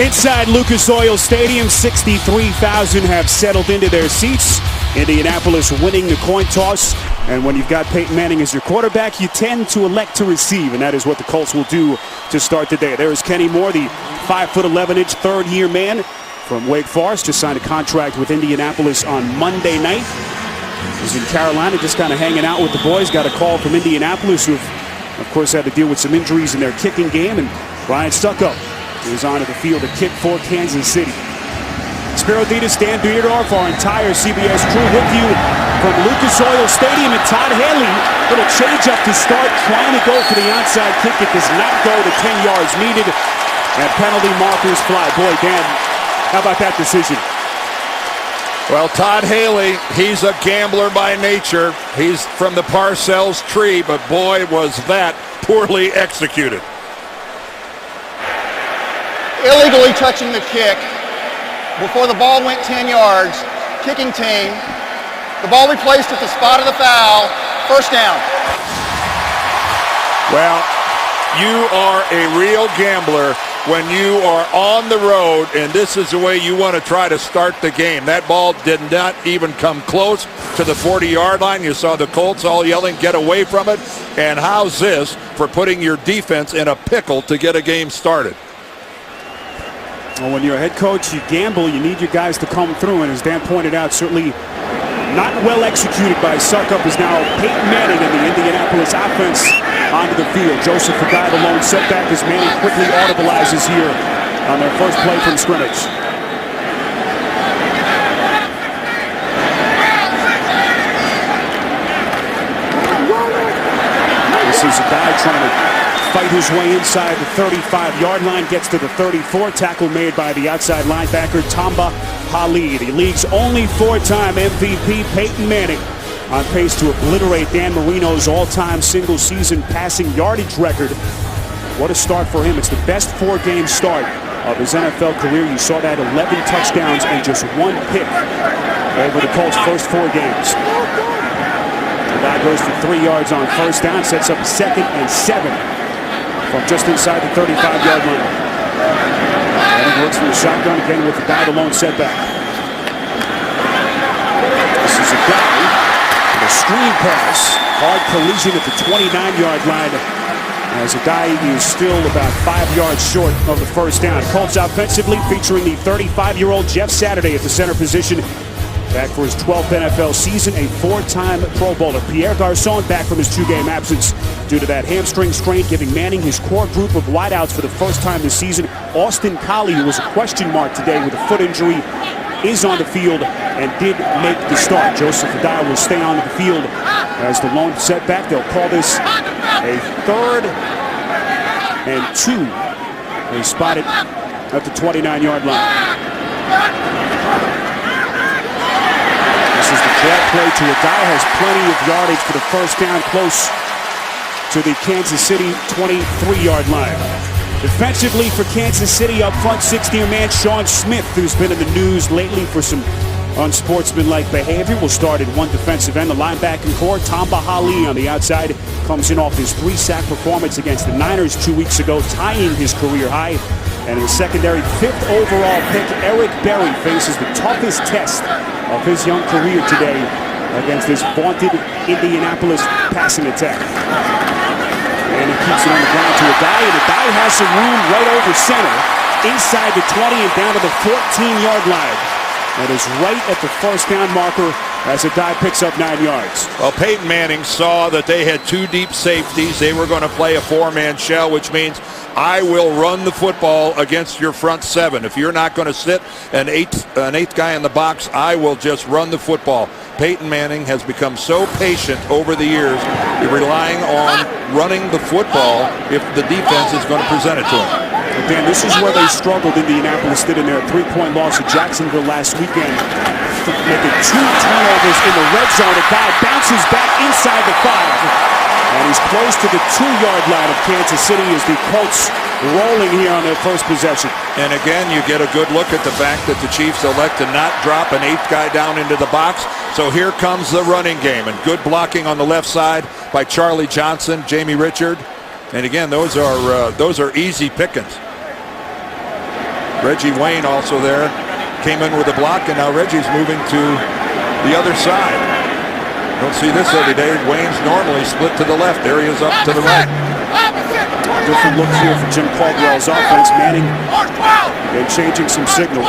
Inside Lucas Oil Stadium, 63,000 have settled into their seats. Indianapolis winning the coin toss. And when you've got Peyton Manning as your quarterback, you tend to elect to receive. And that is what the Colts will do to start the day. There is Kenny Moore, the 5'11" third-year man from Wake Forest. Just signed a contract with Indianapolis on Monday night. He's in Carolina, just kind of hanging out with the boys. Got a call from Indianapolis, who of course had to deal with some injuries in their kicking game. And Ryan Stucco is onto the field to kick for Kansas City. Spiro Ditas, Dan Beardorf, our entire CBS crew with you from Lucas Oil Stadium. And Todd Haley, little change up to start, trying to go for the onside kick. It does not go to 10 yards needed. And penalty markers fly. Boy, Dan, how about that decision? Well, Todd Haley, he's a gambler by nature. He's from the Parcells tree, but boy, was that poorly executed. Illegally touching the kick before the ball went 10 yards. Kicking team. The ball replaced at the spot of the foul. First down. Well, you are a real gambler when you are on the road, and this is the way you want to try to start the game. That ball did not even come close to the 40-yard line. You saw the Colts all yelling, get away from it. And how's this for putting your defense in a pickle to get a game started? Well, when you're a head coach, you gamble, you need your guys to come through. And as Dan pointed out, certainly not well executed by Suckup is now Peyton Manning and the Indianapolis offense onto the field. Joseph Faggai, the lone setback, as Manning quickly audibilizes here on their first play from scrimmage. This is a guy trying to fight his way inside the 35-yard line, gets to the 34. Tackle made by the outside linebacker, Tamba Hali. The league's only four-time MVP, Peyton Manning, on pace to obliterate Dan Marino's all-time single-season passing yardage record. What a start for him. It's the best four-game start of his NFL career. You saw that 11 touchdowns and just one pick over the Colts' first four games. The guy goes for 3 yards on first down, sets up 2nd and 7 from just inside the 35-yard line. And he works from the shotgun again with the guy, the lone setback. This is a guy with a screen pass. Hard collision at the 29-yard line as a guy is still about 5 yards short of the first down. Colts offensively featuring the 35-year-old Jeff Saturday at the center position. Back for his 12th NFL season, a four-time Pro Bowler. Pierre Garçon back from his 2-game absence due to that hamstring strain, giving Manning his core group of wideouts for the first time this season. Austin Collie, who was a question mark today with a foot injury, is on the field and did make the start. Joseph Faggai will stay on the field as the lone setback. They'll call this a 3rd and 2. They spot it at the 29-yard line. This is the drag play to a guy who has plenty of yardage for the first down, close to the Kansas City 23-yard line. Defensively for Kansas City, up front, 60-year man Sean Smith, who's been in the news lately for some unsportsmanlike behavior, will start at one defensive end. The linebacking core, Tamba Hali on the outside, comes in off his 3-sack performance against the Niners 2 weeks ago, tying his career high. And in the secondary, 5th overall pick, Eric Berry faces the toughest test of his young career today against this vaunted Indianapolis passing attack. And he keeps it on the ground to a guy, and the guy has some room right over center, inside the 20 and down to the 14-yard line. That is right at the first down marker as a guy picks up 9 yards. Well, Peyton Manning saw that they had 2 deep safeties. They were going to play a 4-man shell, which means I will run the football against your front 7. If you're not going to sit an eighth guy in the box, I will just run the football. Peyton Manning has become so patient over the years, relying on running the football if the defense is going to present it to him. But Dan, this is where they struggled. Indianapolis did in their 3-point loss at Jacksonville last weekend, making 2 turnovers in the red zone. A guy bounces back inside the 5. And he's close to the 2-yard line of Kansas City as the Colts rolling here on their first possession. And again, you get a good look at the fact that the Chiefs elect to not drop an 8th guy down into the box. So here comes the running game, and good blocking on the left side by Charlie Johnson, Jamie Richard. And again, those are easy pickings. Reggie Wayne also there. Came in with a block, and now Reggie's moving to the other side. Don't see this every day. Wayne's normally split to the left. There he is up to the right. Different look here for Jim Caldwell's offense. Manning and changing some signals.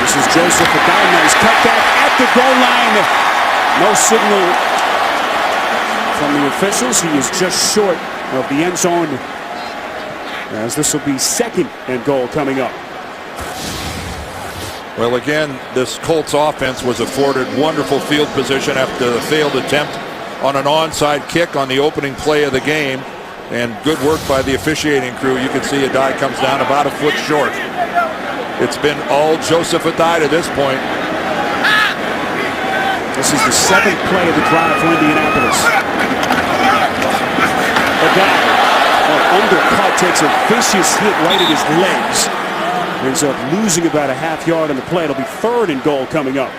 This is Joseph Adai. Nice cutback at the goal line. No signal from the officials. He is just short of the end zone, as this will be second and goal coming up. Well, again, this Colts offense was afforded wonderful field position after the failed attempt on an onside kick on the opening play of the game. And good work by the officiating crew. You can see Adai comes down about a foot short. It's been all Joseph Adai to this point. This is the seventh play of the drive for Indianapolis. Adai, an undercut, takes a vicious hit right at his legs. Ends up losing about a half yard on the play. It'll be third and goal coming up.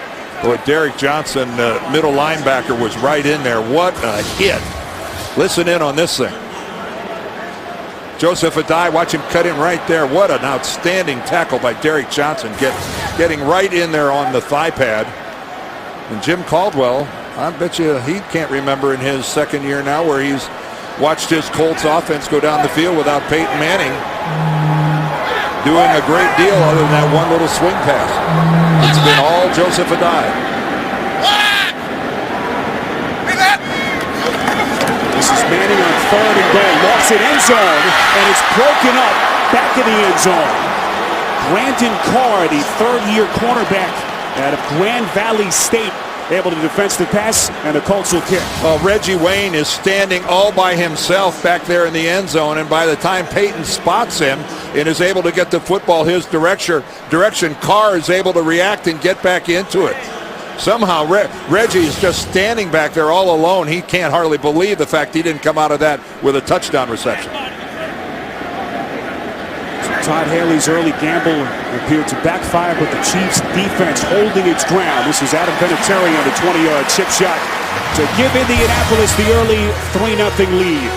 Boy, Derek Johnson, middle linebacker, was right in there. What a hit. Listen in on this thing. Joseph Adai, watch him cut in right there. What an outstanding tackle by Derek Johnson, getting right in there on the thigh pad. And Jim Caldwell, I bet you he can't remember in his second year now where he's watched his Colts offense go down the field without Peyton Manning doing a great deal other than that one little swing pass. It's been all Joseph Adai. This is Manning on third and goal. Lost it end zone, and it's broken up back in the end zone. Brandon Carr, the third-year cornerback out of Grand Valley State, able to defense the pass, and the Colts will kick. Well, Reggie Wayne is standing all by himself back there in the end zone, and by the time Peyton spots him and is able to get the football his direction, Carr is able to react and get back into it. Somehow Reggie is just standing back there all alone. He can't hardly believe the fact he didn't come out of that with a touchdown reception. Todd Haley's early gamble appeared to backfire, but the Chiefs defense holding its ground. This is Adam Vinatieri on the 20-yard chip shot to give Indianapolis the early 3-0 lead.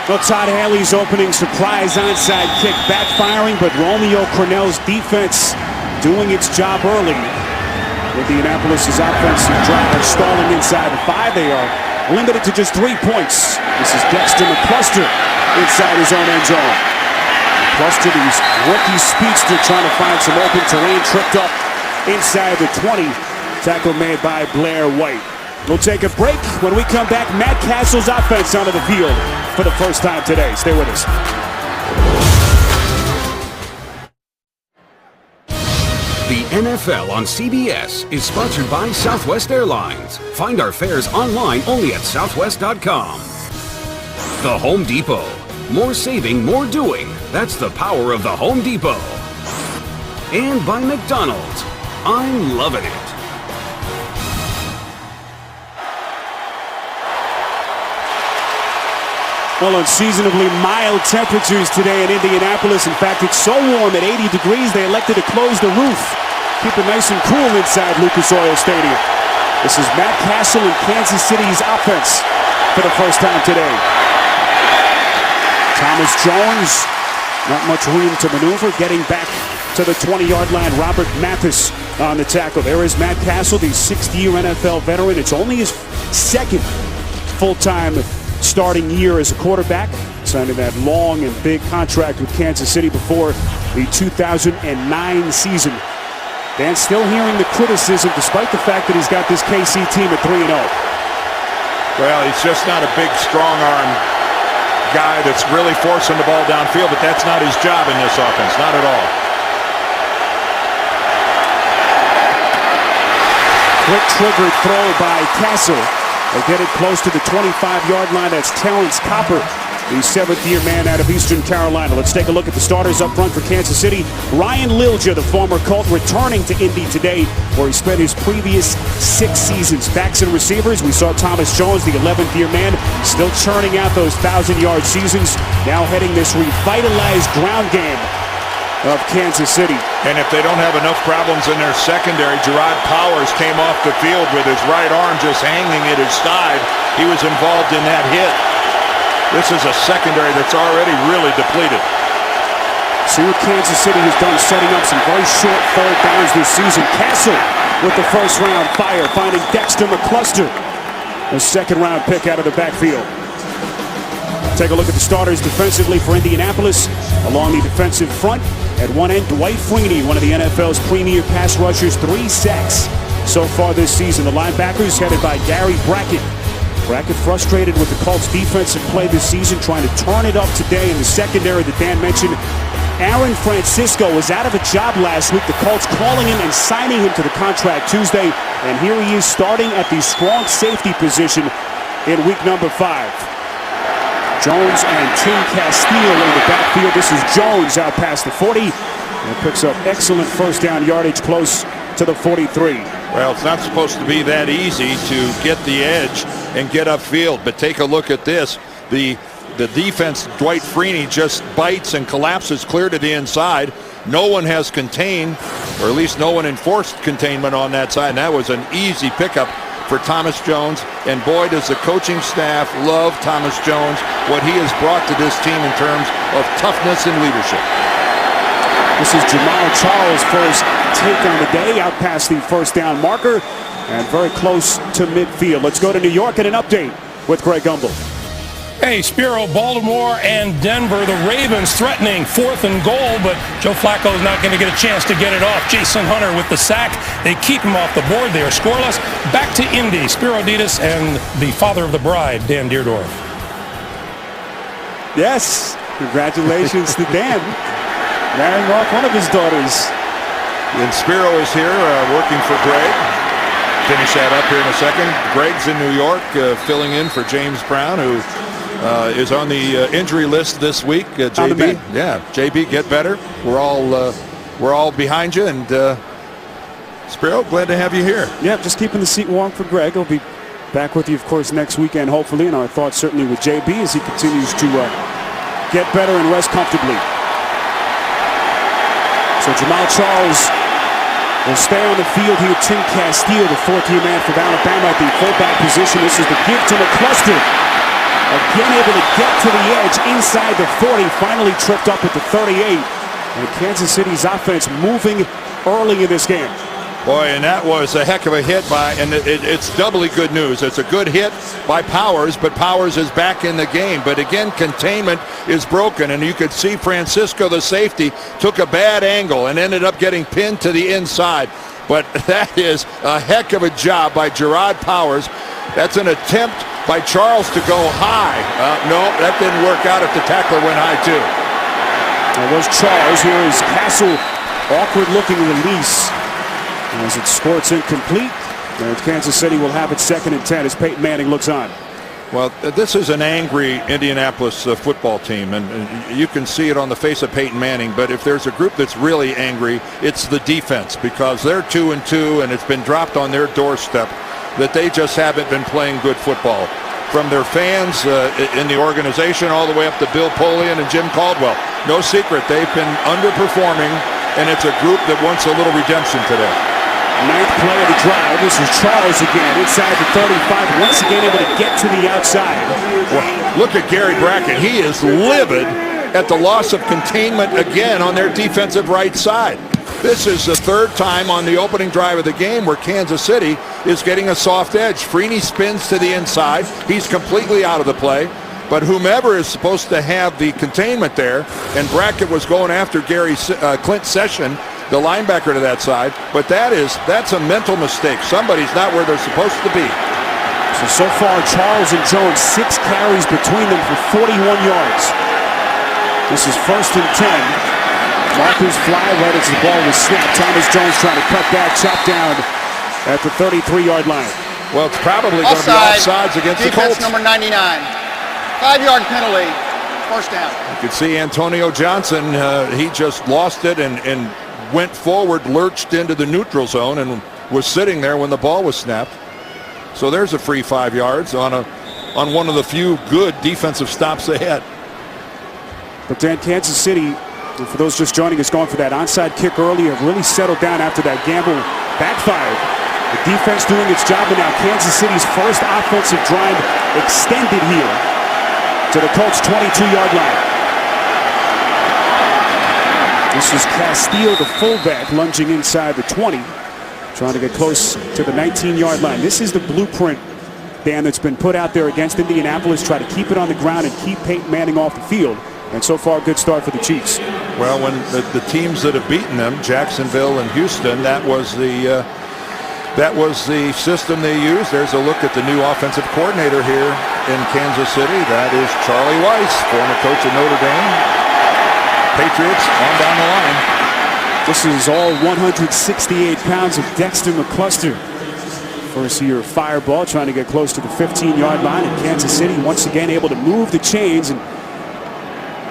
Well, Todd Haley's opening surprise onside kick backfiring, but Romeo Crennel's defense doing its job early. Indianapolis' offensive drive stalling inside the 5. They are limited to just 3 points. This is Dexter McCluster inside his own end zone. McCluster, the rookie speedster, trying to find some open terrain, tripped up inside the 20. Tackle made by Blair White. We'll take a break. When we come back, Matt Castle's offense onto the field for the first time today. Stay with us. The NFL on CBS is sponsored by Southwest Airlines. Find our fares online only at southwest.com. The Home Depot. More saving, more doing. That's the power of the Home Depot. And by McDonald's. I'm loving it. Well, unseasonably mild temperatures today in Indianapolis. In fact, it's so warm at 80 degrees they elected to close the roof. Keep it nice and cool inside Lucas Oil Stadium. This is Matt Castle and Kansas City's offense for the first time today. Thomas Jones, not much room to maneuver, getting back to the 20-yard line. Robert Mathis on the tackle. There is Matt Castle, the 6th-year NFL veteran. It's only his second full-time starting year as a quarterback, signing that long and big contract with Kansas City before the 2009 season. Dan still hearing the criticism despite the fact that he's got this KC team at 3-0. Well, he's just not a big, strong-arm guy that's really forcing the ball downfield, but that's not his job in this offense, not at all. Quick trigger throw by Castle. They get it close to the 25-yard line. That's Terrence Copper, the 7th-year man out of Eastern Carolina. Let's take a look at the starters up front for Kansas City. Ryan Lilja, the former Colt, returning to Indy today, where he spent his previous 6 seasons. Backs and receivers, we saw Thomas Jones, the 11th-year man, still churning out those 1,000-yard seasons, now heading this revitalized ground game of Kansas City. And if they don't have enough problems in their secondary, Gerard Powers came off the field with his right arm just hanging at his side. He was involved in that hit. This is a secondary that's already really depleted. See what Kansas City has done, setting up some very short third downs this season. Castle with the first round fire, finding Dexter McCluster, a second round pick out of the backfield. Take a look at the starters defensively for Indianapolis. Along the defensive front, at one end, Dwight Freeney, one of the NFL's premier pass rushers, 3 sacks so far this season. The linebackers headed by Gary Brackett. Brackett frustrated with the Colts' defensive play this season, trying to turn it up today in the secondary that Dan mentioned. Aaron Francisco was out of a job last week. The Colts calling him and signing him to the contract Tuesday. And here he is starting at the strong safety position in week number 5. Jones and Tim Castile in the backfield. This is Jones out past the 40. And picks up excellent first down yardage close to the 43. Well, it's not supposed to be that easy to get the edge and get upfield. But take a look at this. The defense, Dwight Freeney, just bites and collapses clear to the inside. No one has contained, or at least no one enforced containment on that side. And that was an easy pickup for Thomas Jones. And boy, does the coaching staff love Thomas Jones, what he has brought to this team in terms of toughness and leadership. This is Jamal Charles' first take on the day, out past the first down marker and very close to midfield. Let's go to New York and an update with Greg Gumbel. Hey, Spiro, Baltimore and Denver, the Ravens threatening 4th and goal, but Joe Flacco's not going to get a chance to get it off. Jason Hunter with the sack. They keep him off the board. They are scoreless. Back to Indy, Spiro Ditas and the father of the bride, Dan Deerdorf. Yes, congratulations to Dan, marrying off one of his daughters. And Spiro is here working for Greg. Finish that up here in a second. Greg's in New York filling in for James Brown, who is on the injury list this week. JB, yeah, JB, get better. We're all behind you, and Spiro, glad to have you here. Yeah, just keeping the seat warm for Greg. He'll be back with you, of course, next weekend, hopefully, and our thoughts certainly with JB as he continues to get better and rest comfortably. So Jamal Charles will stay on the field here. Tim Castile, the 14th man for Alabama at the fullback position. This is the give to McCluster. Again able to get to the edge inside the 40. Finally tripped up at the 38. And Kansas City's offense moving early in this game. Boy, and that was a heck of a hit by, and it's doubly good news. It's a good hit by Powers, but Powers is back in the game. But again, containment is broken, and you could see Francisco, the safety, took a bad angle and ended up getting pinned to the inside. But that is a heck of a job by Gerard Powers. That's an attempt by Charles to go high. No, that didn't work out if the tackler went high too. There was Charles. Here is Castle. Awkward looking release as it squirts incomplete. And Kansas City will have it 2nd and 10 as Peyton Manning looks on. Well, this is an angry Indianapolis football team, and you can see it on the face of Peyton Manning. But if there's a group that's really angry, it's the defense, because they're 2-2, and it's been dropped on their doorstep that they just haven't been playing good football. From their fans in the organization all the way up to Bill Polian and Jim Caldwell. No secret, they've been underperforming, and it's a group that wants a little redemption today. 9th play of the drive. This is Charles again inside the 35. Once again able to get to the outside. Well, look at Gary Brackett. He is livid at the loss of containment again on their defensive right side. This is the 3rd time on the opening drive of the game where Kansas City is getting a soft edge. Freeney spins to the inside. He's completely out of the play. But whomever is supposed to have the containment there, and Brackett was going after Clint Session, the linebacker to that side, but that's a mental mistake. Somebody's not where they're supposed to be. So far, Charles and Jones, 6 carries between them for 41 yards. This is 1st and 10. Marcus fly right as the ball was snapped. Thomas Jones trying to cut back, chop down at the 33-yard line. Well, it's probably going to be offsides against the Colts. Defense number 99. 5-yard penalty. 1st down. You could see Antonio Johnson. He just lost it and went forward, lurched into the neutral zone, and was sitting there when the ball was snapped. So there's a free 5 yards on one of the few good defensive stops they had. But then Kansas City And for those just joining us, going for that onside kick earlier, really settled down after that gamble backfired. The defense doing its job, and now Kansas City's first offensive drive extended here to the Colts' 22-yard line. This is Castile, the fullback, lunging inside the 20, trying to get close to the 19-yard line. This is the blueprint, Dan, that's been put out there against Indianapolis. Try to keep it on the ground and keep Peyton Manning off the field. And so far, good start for the Chiefs. Well, when the teams that have beaten them, Jacksonville and Houston, that was the system they used. There's a look at the new offensive coordinator here in Kansas City. That is Charlie Weiss, former coach of Notre Dame. Patriots on down the line. This is all 168 pounds of Dexter McCluster. First year fireball, trying to get close to the 15-yard line. And Kansas City once again able to move the chains. And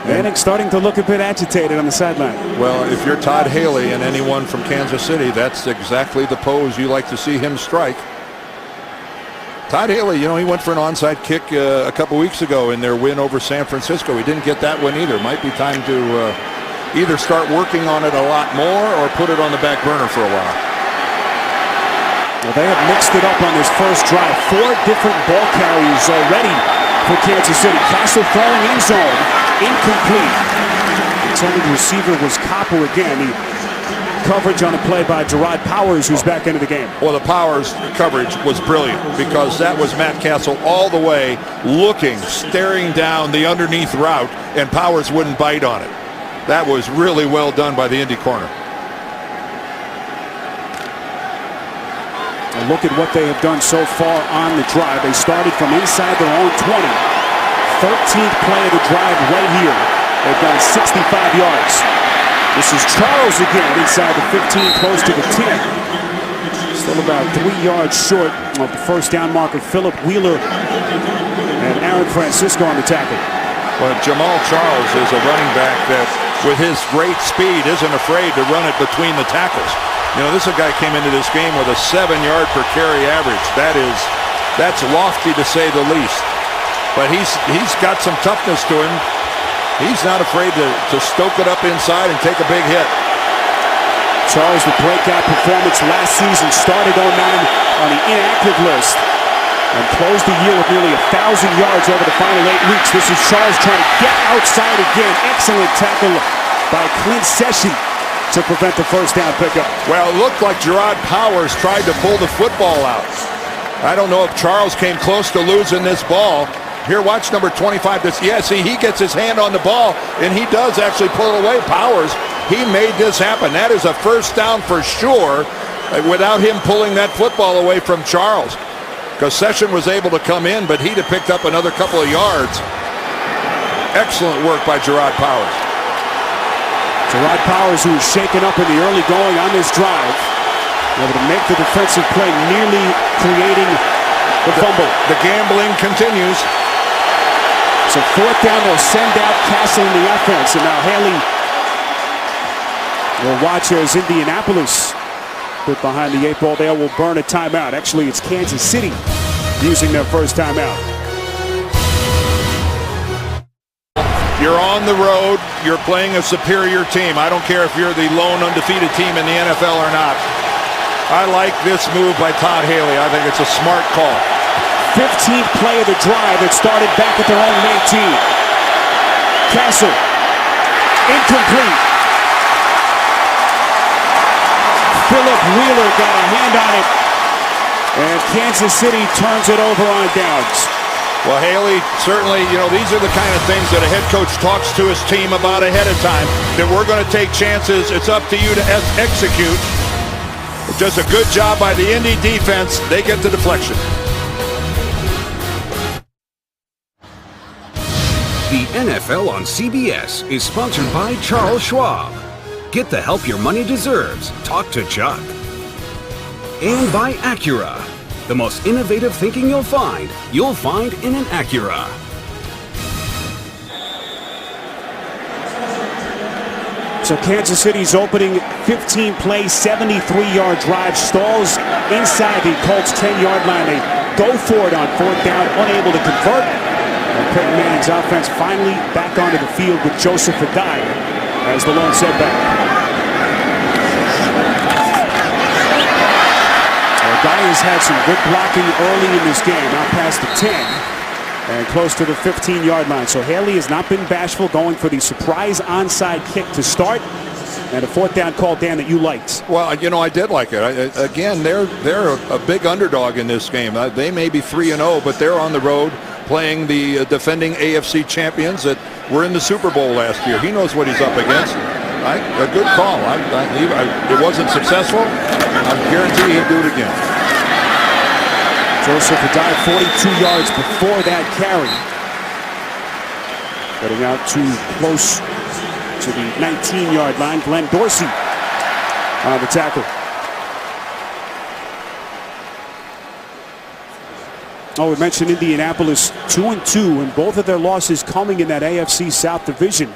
Manning starting to look a bit agitated on the sideline. Well, if you're Todd Haley and anyone from Kansas City, that's exactly the pose you like to see him strike. Todd Haley, you know, he went for an onside kick a couple weeks ago in their win over San Francisco. He didn't get that one either. Might be time to either start working on it a lot more or put it on the back burner for a while. Well, they have mixed it up on this first drive. 4 different ball carriers already for Kansas City. Castle throwing in zone. Incomplete. Intended receiver was Copper again. The coverage on the play by Gerard Powers, who's back into the game. Well, the Powers coverage was brilliant because that was Matt Castle all the way looking, staring down the underneath route, and Powers wouldn't bite on it. That was really well done by the Indy corner. And look at what they have done so far on the drive. They started from inside their own 20. 13th play of the drive right here. They've done 65 yards. This is Charles again inside the 15, close to the 10. Still about 3 yards short of the first down marker. Philip Wheeler and Aaron Francisco on the tackle. Well, Jamal Charles is a running back that, with his great speed, isn't afraid to run it between the tackles. You know, this guy came into this game with a 7-yard per carry average. That's lofty to say the least. But he's got some toughness to him. He's not afraid to stoke it up inside and take a big hit. Charles, the breakout performance last season, started 09 on the inactive list and closed the year with nearly 1,000 yards over the final 8 weeks. This is Charles trying to get outside again. Excellent tackle by Clint Session to prevent the first down pickup. Well, it looked like Gerard Powers tried to pull the football out. I don't know if Charles came close to losing this ball. Here, watch number 25. See, he gets his hand on the ball, and he does actually pull it away. Powers, he made this happen. That is a first down for sure without him pulling that football away from Charles. Because Session was able to come in, but he'd have picked up another couple of yards. Excellent work by Gerard Powers. Gerard Powers, who was shaken up in the early going on this drive, able to make the defensive play, nearly creating the fumble. The gambling continues. So 4th down, they'll send out Castle in the offense. And now Haley will watch as Indianapolis, put behind the 8 ball there, will burn a timeout. Actually, it's Kansas City using their first timeout. You're on the road. You're playing a superior team. I don't care if you're the lone undefeated team in the NFL or not. I like this move by Todd Haley. I think it's a smart call. 15th play of the drive that started back at their own 19. Castle, incomplete. Philip Wheeler got a hand on it, and Kansas City turns it over on downs. Well, Haley, certainly, you know, these are the kind of things that a head coach talks to his team about ahead of time, that we're going to take chances. It's up to you to execute. Just a good job by the Indy defense. They get the deflection. The NFL on CBS is sponsored by Charles Schwab. Get the help your money deserves. Talk to Chuck. And by Acura. The most innovative thinking you'll find in an Acura. So Kansas City's opening 15-play, 73-yard drive stalls inside the Colts' 10-yard line. They go for it on 4th down, unable to convert. And Peyton Manning's offense finally back onto the field with Joseph Adai as the lone setback. Guy has had some good blocking early in this game, out past the 10 and close to the 15-yard line. So Haley has not been bashful, going for the surprise onside kick to start, and a fourth down call, Dan, that you liked. Well, you know, I did like it. Again, they're a big underdog in this game. They may be 3-0, but they're on the road playing the defending AFC champions that were in the Super Bowl last year. He knows what he's up against. A good call. It wasn't successful. I guarantee he'd do it again. Joseph Adai 42 yards before that carry. Getting out too close to the 19-yard line. Glenn Dorsey on the tackle. Oh, we mentioned Indianapolis 2-2, and both of their losses coming in that AFC South division.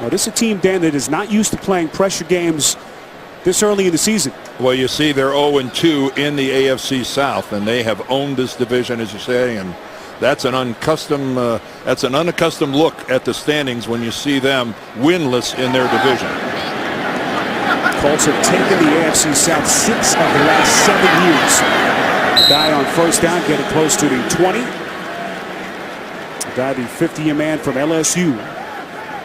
Now, this is a team, Dan, that is not used to playing pressure games this early in the season. Well, you see, they're 0-2 in the AFC South, and they have owned this division, as you say, and that's an unaccustomed look at the standings when you see them winless in their division. Colts have taken the AFC South 6 of the last 7 years. Guy on first down, getting close to the 20. Guy, the 50-year man from LSU,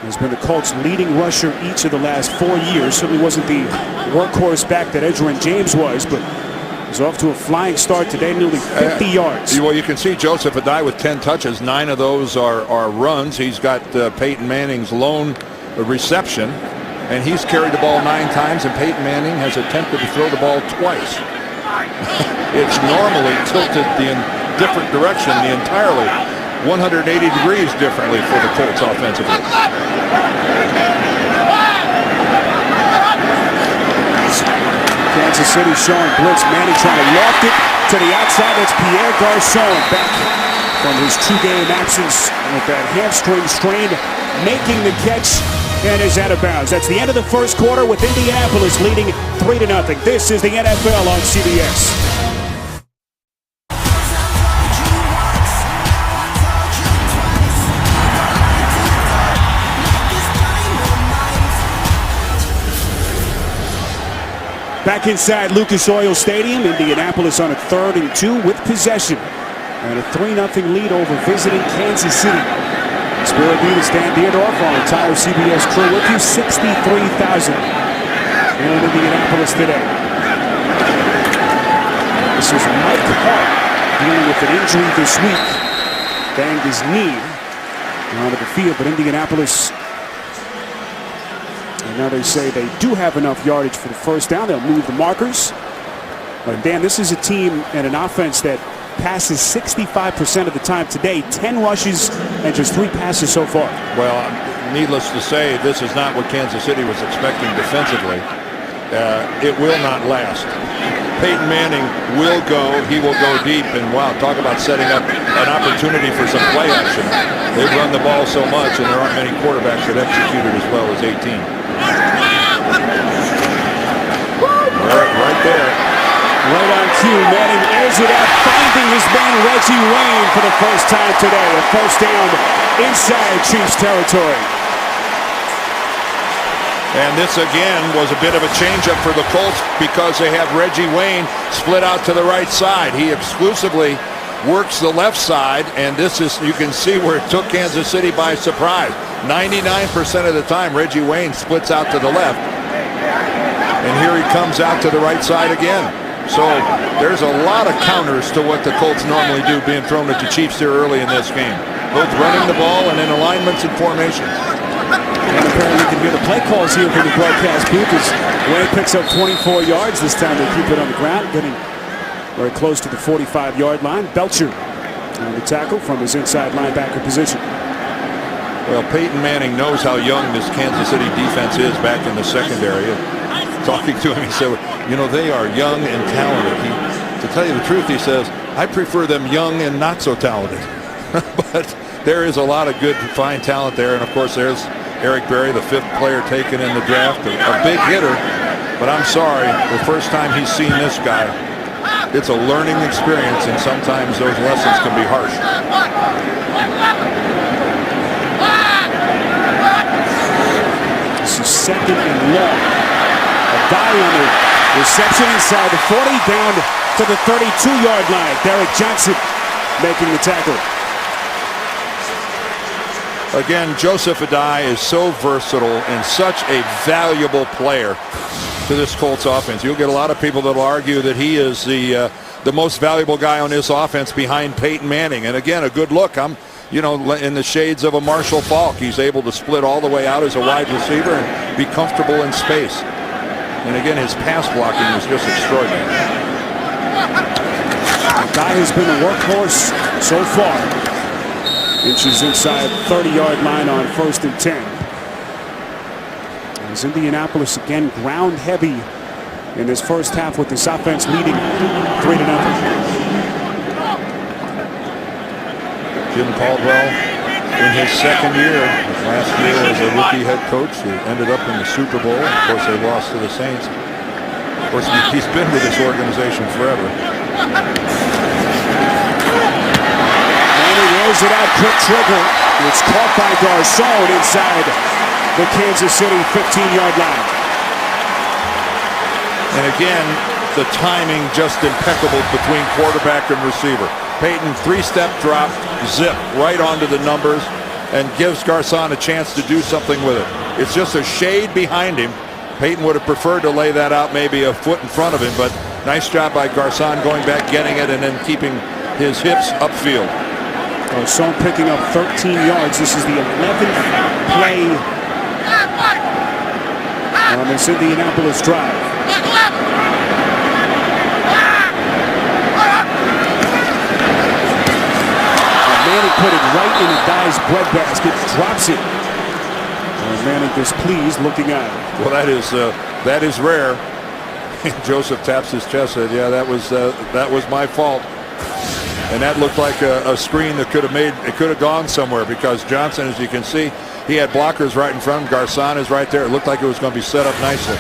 has been the Colts' leading rusher each of the last 4 years. Certainly wasn't the workhorse back that Edgerrin James was, but he's off to a flying start today, nearly 50 yards. Well, you can see Joseph Adai with 10 touches. 9 of those are runs. He's got Peyton Manning's lone reception, and he's carried the ball 9 times, and Peyton Manning has attempted to throw the ball twice. It's normally tilted the different direction, the entirely 180 degrees differently for the Colts offensively. Kansas City showing blitz. Manning trying to loft it to the outside. That's Pierre Garçon back from his 2-game absence with that hamstring strain, making the catch and is out of bounds. That's the end of the first quarter with Indianapolis leading 3-0. This is the NFL on CBS. Back inside Lucas Oil Stadium, Indianapolis on a 3rd and 2 with possession. And a 3-0 lead over visiting Kansas City. Spirit Beaters, Dan Dierdorf, our entire CBS crew with you. 63,000 in Indianapolis today. This is Mike Hart dealing with an injury this week. Banged his knee onto the field, but Indianapolis, and now they say they do have enough yardage for the first down. They'll move the markers. But Dan, this is a team and an offense that passes 65% of the time today. 10 rushes and just 3 passes so far. Well, needless to say, this is not what Kansas City was expecting defensively. It will not last. Peyton Manning will go. He will go deep. And wow, talk about setting up an opportunity for some play action. They've run the ball so much, and there aren't many quarterbacks that execute it as well as 18. Right there. Right on cue, Manning airs it out, finding his man Reggie Wayne for the first time today. A first down inside Chiefs territory. And this again was a bit of a changeup for the Colts because they have Reggie Wayne split out to the right side. He exclusively works the left side, and this is, you can see where it took Kansas City by surprise. 99% of the time, Reggie Wayne splits out to the left. And here he comes out to the right side again. So there's a lot of counters to what the Colts normally do being thrown at the Chiefs here early in this game. Both running the ball and in alignments and formations. And apparently you can hear the play calls here from the broadcast booth as Wayne picks up 24 yards. This time they keep it on the ground, getting very close to the 45-yard line. Belcher on the tackle from his inside linebacker position. Well, Peyton Manning knows how young this Kansas City defense is back in the secondary. Talking to him, he said, you know, they are young and talented. To tell you the truth, he says, I prefer them young and not so talented. But there is a lot of good, fine talent there. And, of course, there's Eric Berry, the 5th player taken in the draft, a big hitter. But I'm sorry, the first time he's seen this guy, it's a learning experience, and sometimes those lessons can be harsh. This is 2nd and long. A guy on the reception inside the 40, down to the 32-yard line. Derek Johnson making the tackle. Again, Joseph Adai is so versatile and such a valuable player to this Colts offense. You'll get a lot of people that will argue that he is the most valuable guy on this offense behind Peyton Manning. And again, a good look. I'm, in the shades of a Marshall Faulk. He's able to split all the way out as a wide receiver and be comfortable in space. And again, his pass blocking is just extraordinary. The guy has been a workhorse so far. Inches inside 30-yard line on 1st and 10. As Indianapolis again ground heavy in this first half with this offense leading 3-0. Jim Caldwell in his second year, his last year as a rookie head coach, he ended up in the Super Bowl. Of course, they lost to the Saints. Of course, he's been with this organization forever. Rolls it out, quick trigger. It's caught by Garcon inside the Kansas City 15-yard line. And again, the timing just impeccable between quarterback and receiver. Peyton, 3-step drop, zip right onto the numbers, and gives Garcon a chance to do something with it. It's just a shade behind him. Peyton would have preferred to lay that out maybe a foot in front of him, but nice job by Garcon going back, getting it, and then keeping his hips upfield. Garcon picking up 13 yards. This is the 11th play on this Indianapolis drive. Manning put it right in the guy's breadbasket, drops it. Manning displeased, looking at it. Well, that is rare. Joseph taps his chest, said, "Yeah, that was my fault." And that looked like a screen that could have gone somewhere, because Johnson, as you can see, he had blockers right in front of him. Garcon is right there. It looked like it was going to be set up nicely.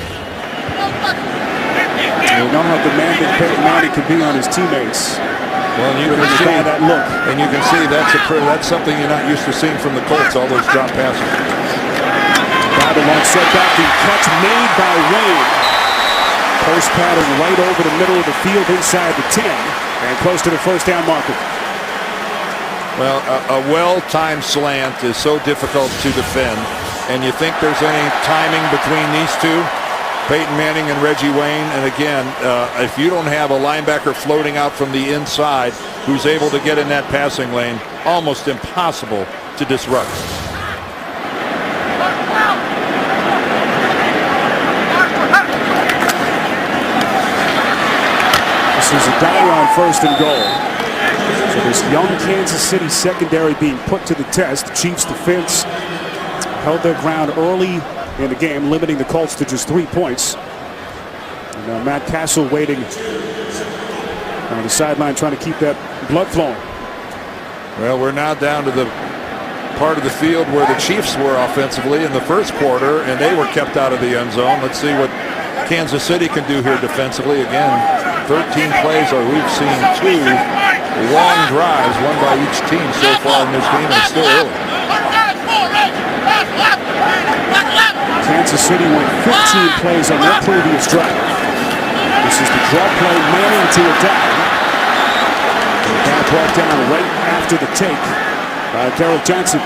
You know how demanding Peyton Manning could be on his teammates. Well, and you can see that look, and you can see that's something you're not used to seeing from the Colts. All those drop passes. Babylon set back, the catch made by Wayne. Post pattern right over the middle of the field inside the 10 and close to the first down marker. Well, a well-timed slant is so difficult to defend, and you think there's any timing between these two, Peyton Manning and Reggie Wayne. And again, if you don't have a linebacker floating out from the inside who's able to get in that passing lane, almost impossible to disrupt. This is a guy on 1st and goal. So this young Kansas City secondary being put to the test. The Chiefs defense held their ground early in the game, limiting the Colts to just 3 points. And Matt Castle waiting on the sideline, trying to keep that blood flowing. Well, we're now down to the part of the field where the Chiefs were offensively in the first quarter, and they were kept out of the end zone. Let's see what Kansas City can do here defensively. Again, 13 plays, or we've seen 2 long drives, one by each team so far in this game, and it's still early. Kansas City went 15 plays on their previous drive. This is the draw play, Manning to a down. And that brought down right after the take by Derek Johnson.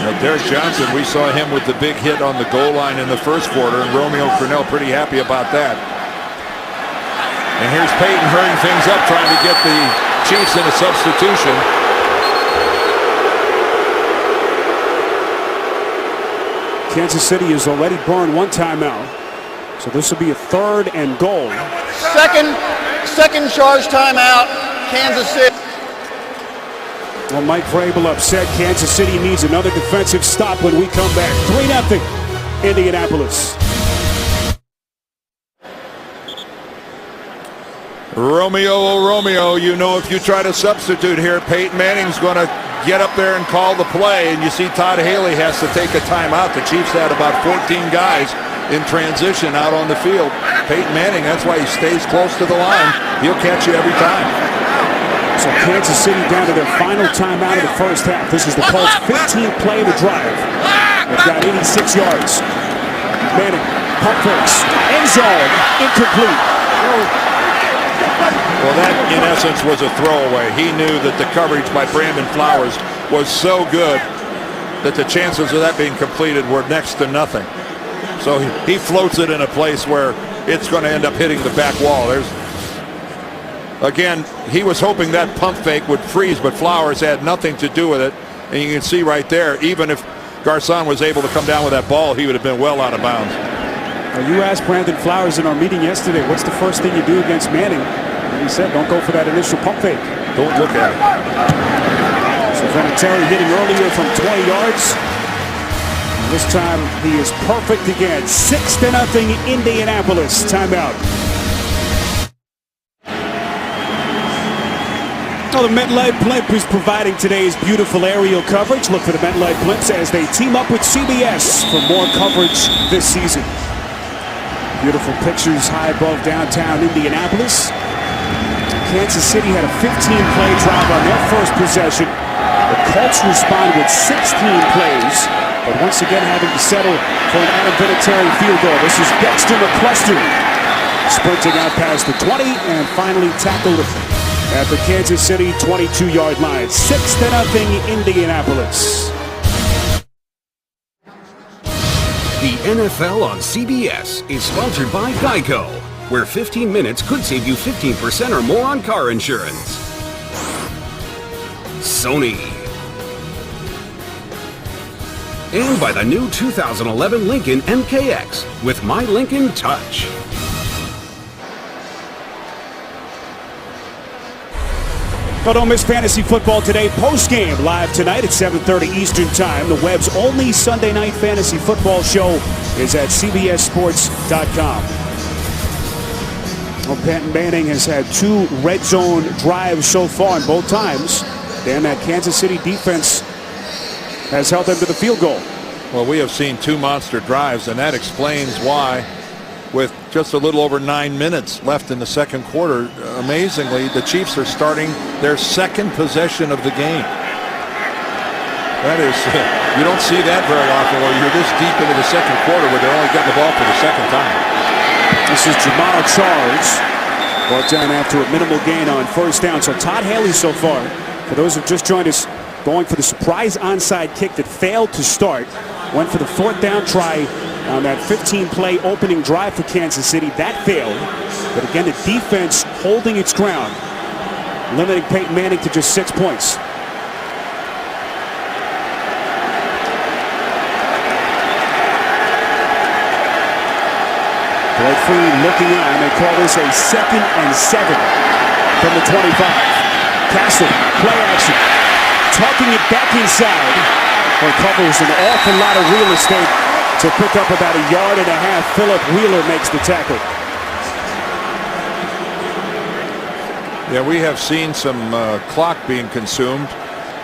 Now, Derek Johnson, we saw him with the big hit on the goal line in the first quarter, and Romeo Crennel pretty happy about that. And here's Peyton hurrying things up, trying to get the Chiefs in a substitution. Kansas City has already burned 1 timeout, so this will be a 3rd and goal. Second charge timeout, Kansas City. Well, Mike Vrabel upset. Kansas City needs another defensive stop when we come back. 3-0 Indianapolis. Romeo, you know, if you try to substitute here, Peyton Manning's going to get up there and call the play, and you see Todd Haley has to take a timeout. The Chiefs had about 14 guys in transition out on the field. Peyton Manning, that's why he stays close to the line. He'll catch you every time. So Kansas City down to their final timeout of the first half. This is the Colts' 15th play of the drive. They've got 86 yards. Manning, pump fakes, end zone, incomplete. Well, that, in essence, was a throwaway. He knew that the coverage by Brandon Flowers was so good that the chances of that being completed were next to nothing. So he floats it in a place where it's going to end up hitting the back wall. Again, he was hoping that pump fake would freeze, but Flowers had nothing to do with it. And you can see right there, even if Garcon was able to come down with that ball, he would have been well out of bounds. Well, you asked Brandon Flowers in our meeting yesterday, what's the first thing you do against Manning? And he said, don't go for that initial pump fake. Don't look at it. So Vinatieri hitting earlier from 20 yards. And this time he is perfect again. 6-0 Indianapolis. Timeout. Well, the MetLife Blimp is providing today's beautiful aerial coverage. Look for the MetLife Blimps as they team up with CBS for more coverage this season. Beautiful pictures high above downtown Indianapolis. Kansas City had a 15-play drive on their first possession. The Colts respond with 16 plays, but once again having to settle for an Adam Vinatieri field goal. This is Dexter McCluster sprinting out past the 20 and finally tackled at the Kansas City 22-yard line. 6-0 Indianapolis. The NFL on CBS is sponsored by Geico, where 15 minutes could save you 15% or more on car insurance. Sony. And by the new 2011 Lincoln MKX with My Lincoln Touch. But don't miss fantasy football today. Post-game live tonight at 7:30 Eastern Time. The web's only Sunday night fantasy football show is at cbssports.com. Well, Peyton Manning has had 2 red zone drives so far, and both times, and that Kansas City defense has held them to the field goal. Well, we have seen 2 monster drives, and that explains why, with just a little over 9 minutes left in the second quarter, amazingly, the Chiefs are starting their second possession of the game. That is, you don't see that very often where you're this deep into the second quarter where they're only getting the ball for the second time. This is Jamal Charles, brought down after a minimal gain on first down. So Todd Haley so far, for those who just joined us, going for the surprise onside kick that failed to start. Went for the 4th down try on that 15-play opening drive for Kansas City. That failed. But again, the defense holding its ground, limiting Peyton Manning to just 6 points. Blake Free looking on. They call this a 2nd and 7 from the 25. Castle, play action. Tucking it back inside. Recovers an awful lot of real estate to pick up about 1.5 yards. Philip Wheeler makes the tackle. Yeah, we have seen some clock being consumed.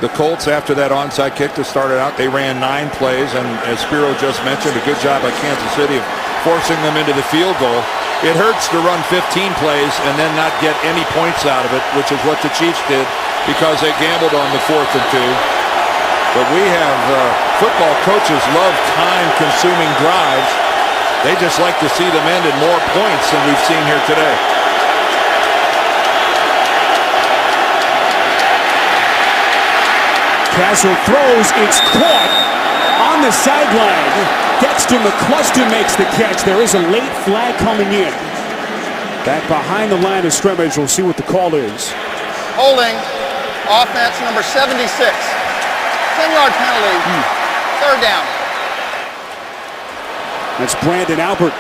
The Colts, after that onside kick that started out, they ran 9 plays, and as Spiro just mentioned, a good job by Kansas City of forcing them into the field goal. It hurts to run 15 plays and then not get any points out of it, which is what the Chiefs did because they gambled on the 4th and 2. But we have football coaches love time-consuming drives. They just like to see them end in more points than we've seen here today. Castle throws, it's caught on the sideline. Dexter McCluster makes the catch. There is a late flag coming in. Back behind the line of scrimmage, we'll see what the call is. Holding, offense number 76. 10-yard penalty, 3rd down. That's Brandon Albert,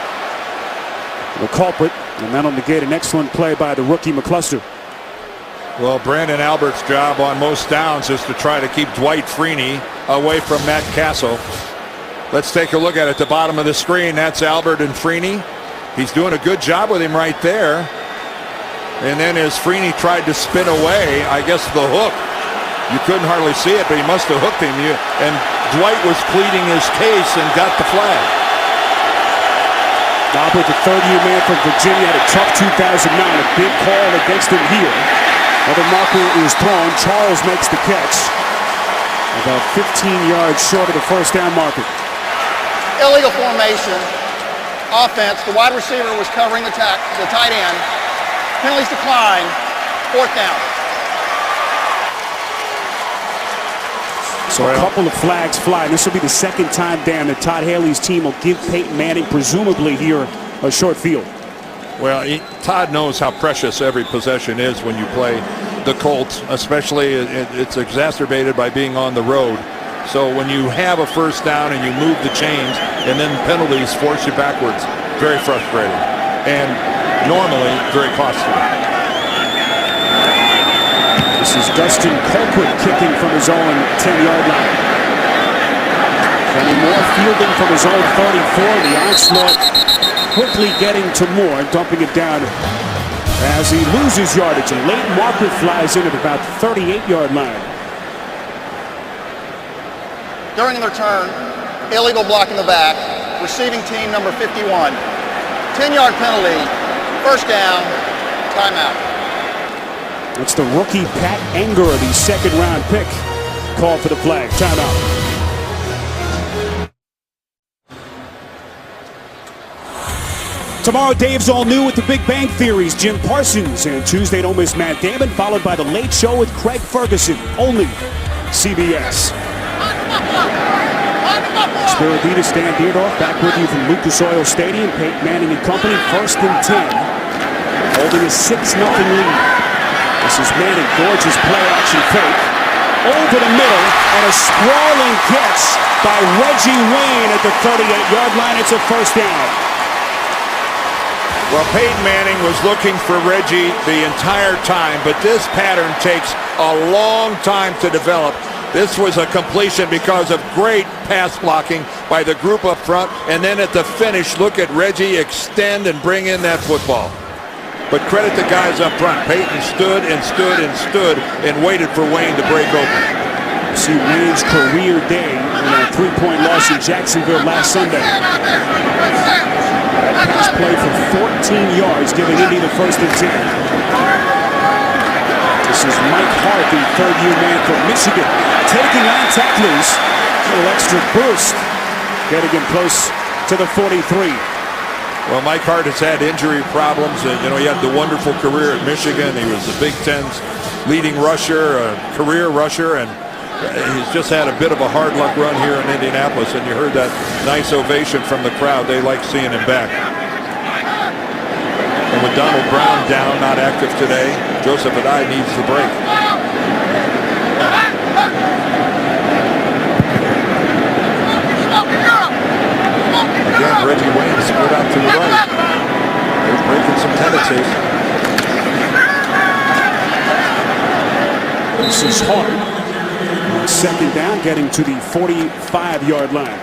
the culprit, and that'll negate an excellent play by the rookie McCluster. Well, Brandon Albert's job on most downs is to try to keep Dwight Freeney away from Matt Castle. Let's take a look at it. At the bottom of the screen, that's Albert and Freeney. He's doing a good job with him right there. And then as Freeney tried to spin away, I guess the hook, you couldn't hardly see it, but he must have hooked him. And Dwight was pleading his case and got the flag. Albert, the 3rd-year man from Virginia, had a tough 2009. A big call against him here. Another marker is thrown. Charles makes the catch. About 15 yards short of the first down marker. illegal formation. Offense, the wide receiver was covering the tight end. Penalties decline. 4th down. So a couple of flags fly. This will be the second time down that Todd Haley's team will give Peyton Manning, presumably here, a short field. Well, Todd knows how precious every possession is when you play the Colts, especially it's exacerbated by being on the road. So when you have a first down and you move the chains and then penalties force you backwards, very frustrating and normally very costly. This is Dustin Colquitt kicking from his own 10-yard line. Kenny Moore fielding from his own 34. The onslaught quickly getting to Moore, dumping it down as he loses yardage. A late marker flies in at about the 38-yard line. During the return, illegal block in the back, receiving team number 51. 10-yard penalty, 1st down, timeout. That's the rookie Pat Enger, the 2nd-round pick, called for the flag. Timeout. Tomorrow, Dave's all new with the Big Bang Theory's Jim Parsons, and Tuesday, don't miss Matt Damon, followed by The Late Show with Craig Ferguson, only CBS. Spiridita Stan Dierdorf back with you from Lucas Oil Stadium. Peyton Manning and company, 1st and 10, holding a 6-0 lead. This is Manning, gorgeous play-action fake. Over the middle, and a sprawling catch by Reggie Wayne at the 38-yard line. It's a 1st down. Well, Peyton Manning was looking for Reggie the entire time, but this pattern takes a long time to develop. This was a completion because of great pass blocking by the group up front, and then at the finish, look at Reggie extend and bring in that football. But credit the guys up front. Peyton stood and stood and stood and waited for Wayne to break open. See Wayne's career day in a 3-point loss in Jacksonville last Sunday. Pass play for 14 yards, giving Indy the 1st and 10. This is Mike Hart, the 3rd-year man for Michigan, taking on tacklers. A little extra boost, getting him close to the 43. Well, Mike Hart has had injury problems, and he had the wonderful career at Michigan. He was the Big Ten's leading rusher, a career rusher, and he's just had a bit of a hard luck run here in Indianapolis, and you heard that nice ovation from the crowd. They like seeing him back. And with Donald Brown down, not active today, Joseph Adai needs the break. Again, Reggie Wayne split out to the right. They're breaking some tendencies. This is Hart. 2nd down, getting to the 45-yard line.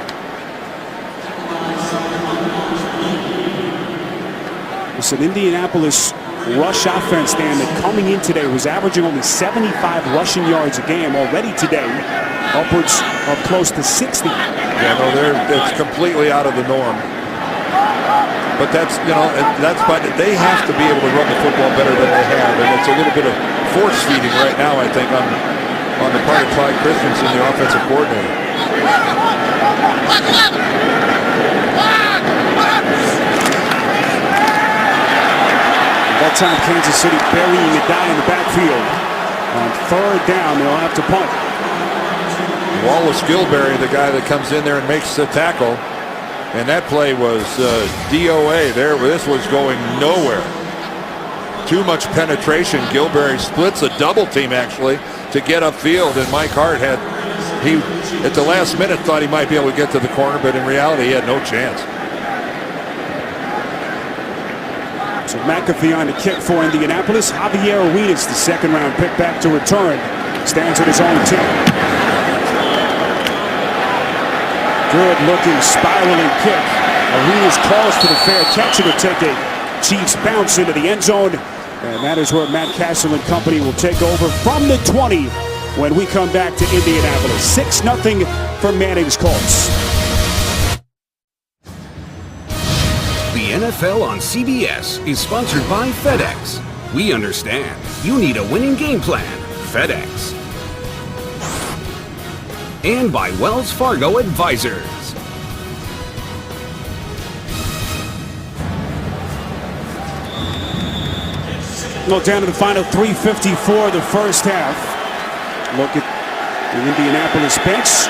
It's an Indianapolis rush offense, Dan, that coming in today was averaging only 75 rushing yards a game. Already today, upwards of close to 60. Yeah, no, it's completely out of the norm. But that's, but they have to be able to run the football better than they have, and it's a little bit of force feeding right now, I think, on the part of Clyde Christensen, the offensive coordinator. That time, Kansas City burying the guy in the backfield. On 3rd down, they'll have to punt. Wallace Gilberry, the guy that comes in there and makes the tackle. And that play was DOA there. This was going nowhere. Too much penetration. Gilberry splits a double team, actually, to get upfield. And Mike Hart at the last minute, thought he might be able to get to the corner, but in reality, he had no chance. So McAfee on the kick for Indianapolis. Javier Arenas, the 2nd-round pick, back to return. Stands at his own 10. Good-looking spiraling kick. Arenas calls for the fair catch. It'll take a Chiefs bounce into the end zone. And that is where Matt Castle and company will take over from the 20 when we come back to Indianapolis. 6-0 for Manning's Colts. The NFL on CBS is sponsored by FedEx. We understand you need a winning game plan. FedEx. And by Wells Fargo Advisors. Well, down to the final 3:54 of the first half. Look at the Indianapolis bench.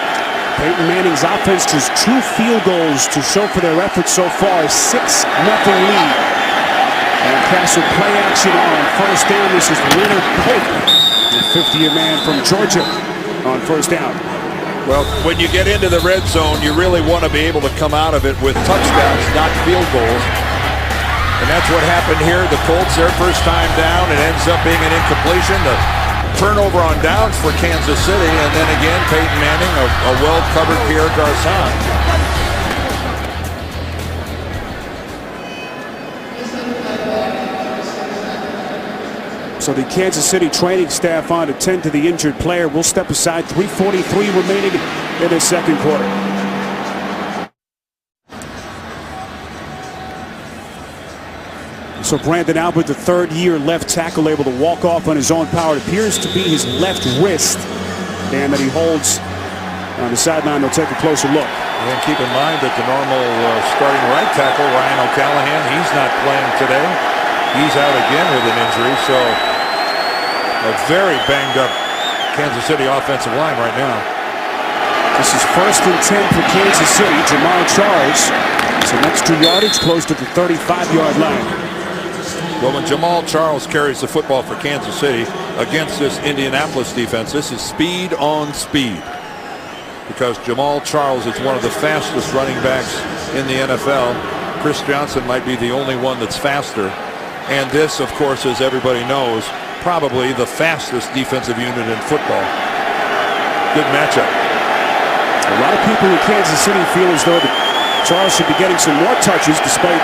Peyton Manning's offense just 2 field goals to show for their efforts so far. 6-0 lead. And Castle play action on first down. This is Leonard Pope, the 50-year man from Georgia, on first down. Well, when you get into the red zone, you really want to be able to come out of it with touchdowns, not field goals. And that's what happened here. The Colts, their first time down, it ends up being an incompletion. The turnover on downs for Kansas City, and then again, Peyton Manning, a well-covered Pierre Garçon. So the Kansas City training staff on to tend to the injured player. We'll step aside. 3:43 remaining in the second quarter. So Brandon Albert, the third-year left tackle, able to walk off on his own power. It appears to be his left wrist, and that he holds on the sideline. They'll take a closer look. And keep in mind that the normal starting right tackle, Ryan O'Callahan, he's not playing today. He's out again with an injury, so a very banged-up Kansas City offensive line right now. This is 1st and 10 for Kansas City. Jamal Charles, some extra yardage close to the 35-yard line. Well, when Jamal Charles carries the football for Kansas City against this Indianapolis defense, this is speed on speed. Because Jamal Charles is one of the fastest running backs in the NFL. Chris Johnson might be the only one that's faster. And this, of course, as everybody knows, probably the fastest defensive unit in football. Good matchup. A lot of people in Kansas City feel as though that Charles should be getting some more touches despite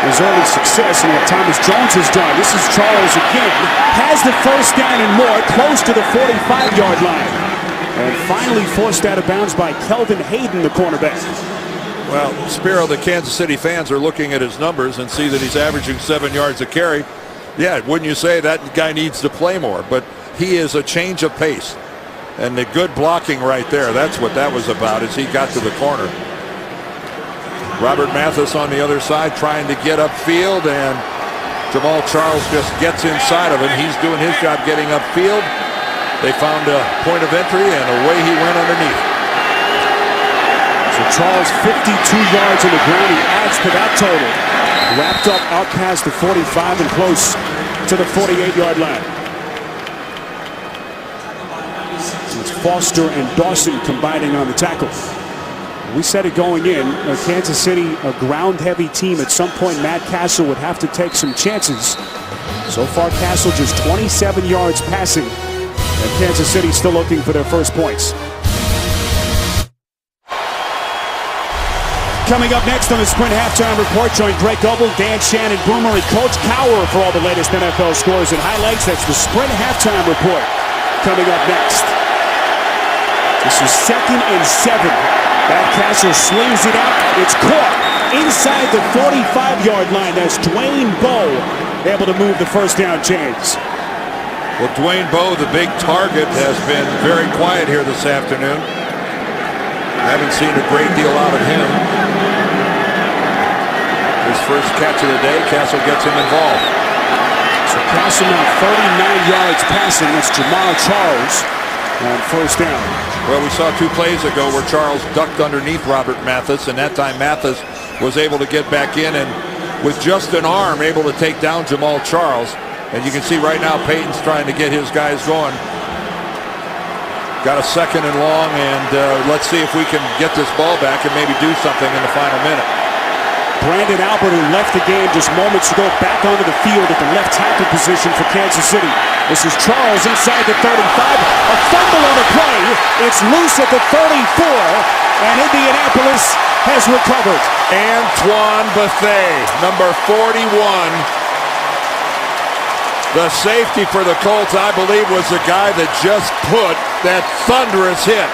his early success, and what Thomas Jones has done. This is Charles again. Has the first down and more, close to the 45-yard line. And finally forced out of bounds by Kelvin Hayden, the cornerback. Well, Spiro, the Kansas City fans are looking at his numbers and see that he's averaging 7 yards a carry. Yeah, wouldn't you say that guy needs to play more? But he is a change of pace. And the good blocking right there, that's what that was about, as he got to the corner. Robert Mathis on the other side trying to get upfield, and Jamal Charles just gets inside of him. He's doing his job getting upfield. They found a point of entry, and away he went underneath. So Charles 52 yards on the ground. He adds to that total. Wrapped up out past the 45 and close to the 48-yard line. It's Foster and Dawson combining on the tackle. We said it going in. Kansas City, a ground-heavy team. At some point, Matt Castle would have to take some chances. So far, Castle just 27 yards passing. And Kansas City still looking for their first points. Coming up next on the Sprint Halftime Report, join Greg Gumbel, Dan Shannon, Boomer, and Coach Cowher for all the latest NFL scores and highlights. That's the Sprint Halftime Report coming up next. This is 2nd and 7. Matt Castle slings it out. It's caught inside the 45-yard line. That's Dwayne Bowe able to move the first down chains. Well, Dwayne Bowe, the big target, has been very quiet here this afternoon. Haven't seen a great deal out of him. His first catch of the day, Castle gets him involved. So Castle now 39 yards passing. That's Jamal Charles on first down. Well, we saw 2 plays ago where Charles ducked underneath Robert Mathis, and that time Mathis was able to get back in and with just an arm able to take down Jamal Charles. And you can see right now Peyton's trying to get his guys going. Got a 2nd and long, and let's see if we can get this ball back and maybe do something in the final minute. Brandon Albert, who left the game just moments ago, back onto the field at the left tackle position for Kansas City. This is Charles inside the 35. A fumble on the play. It's loose at the 34, and Indianapolis has recovered. Antoine Bethea, number 41. The safety for the Colts, I believe, was the guy that just put that thunderous hit.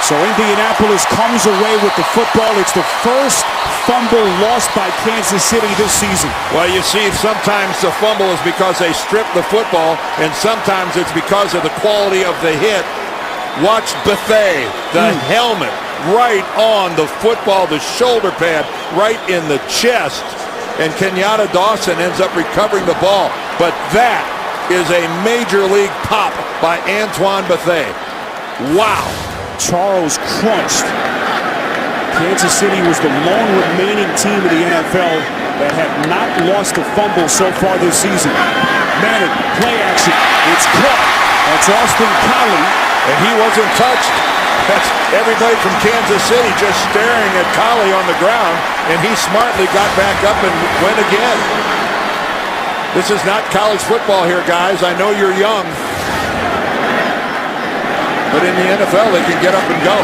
So Indianapolis comes away with the football. It's the first fumble lost by Kansas City this season. Well, you see, sometimes the fumble is because they stripped the football, and sometimes it's because of the quality of the hit. Watch Bethea, the helmet right on the football, the shoulder pad right in the chest. And Kenyatta Dawson ends up recovering the ball. But that is a major league pop by Antoine Bethea. Wow. Charles crunched. Kansas City was the lone remaining team in the NFL that had not lost a fumble so far this season. Manning, play action. It's caught. That's Austin Collie. And he wasn't touched. That's everybody from Kansas City just staring at Collie on the ground, and he smartly got back up and went again. This is not college football here, guys. I know you're young. But in the NFL, they can get up and go.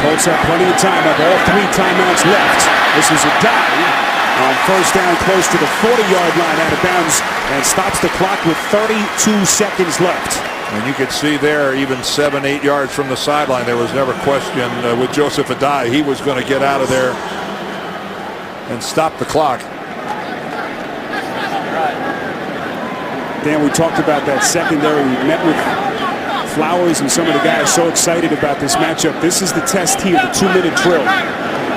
Colts have plenty of time. Have all 3 timeouts left. This is a dive on first down close to the 40-yard line out of bounds and stops the clock with 32 seconds left. And you could see there, even 7-8 yards from the sideline, there was never question with Joseph Adai. He was going to get out of there and stop the clock. Dan, we talked about that secondary. We met with Flowers and some of the guys so excited about this matchup. This is the test here, the 2-minute drill.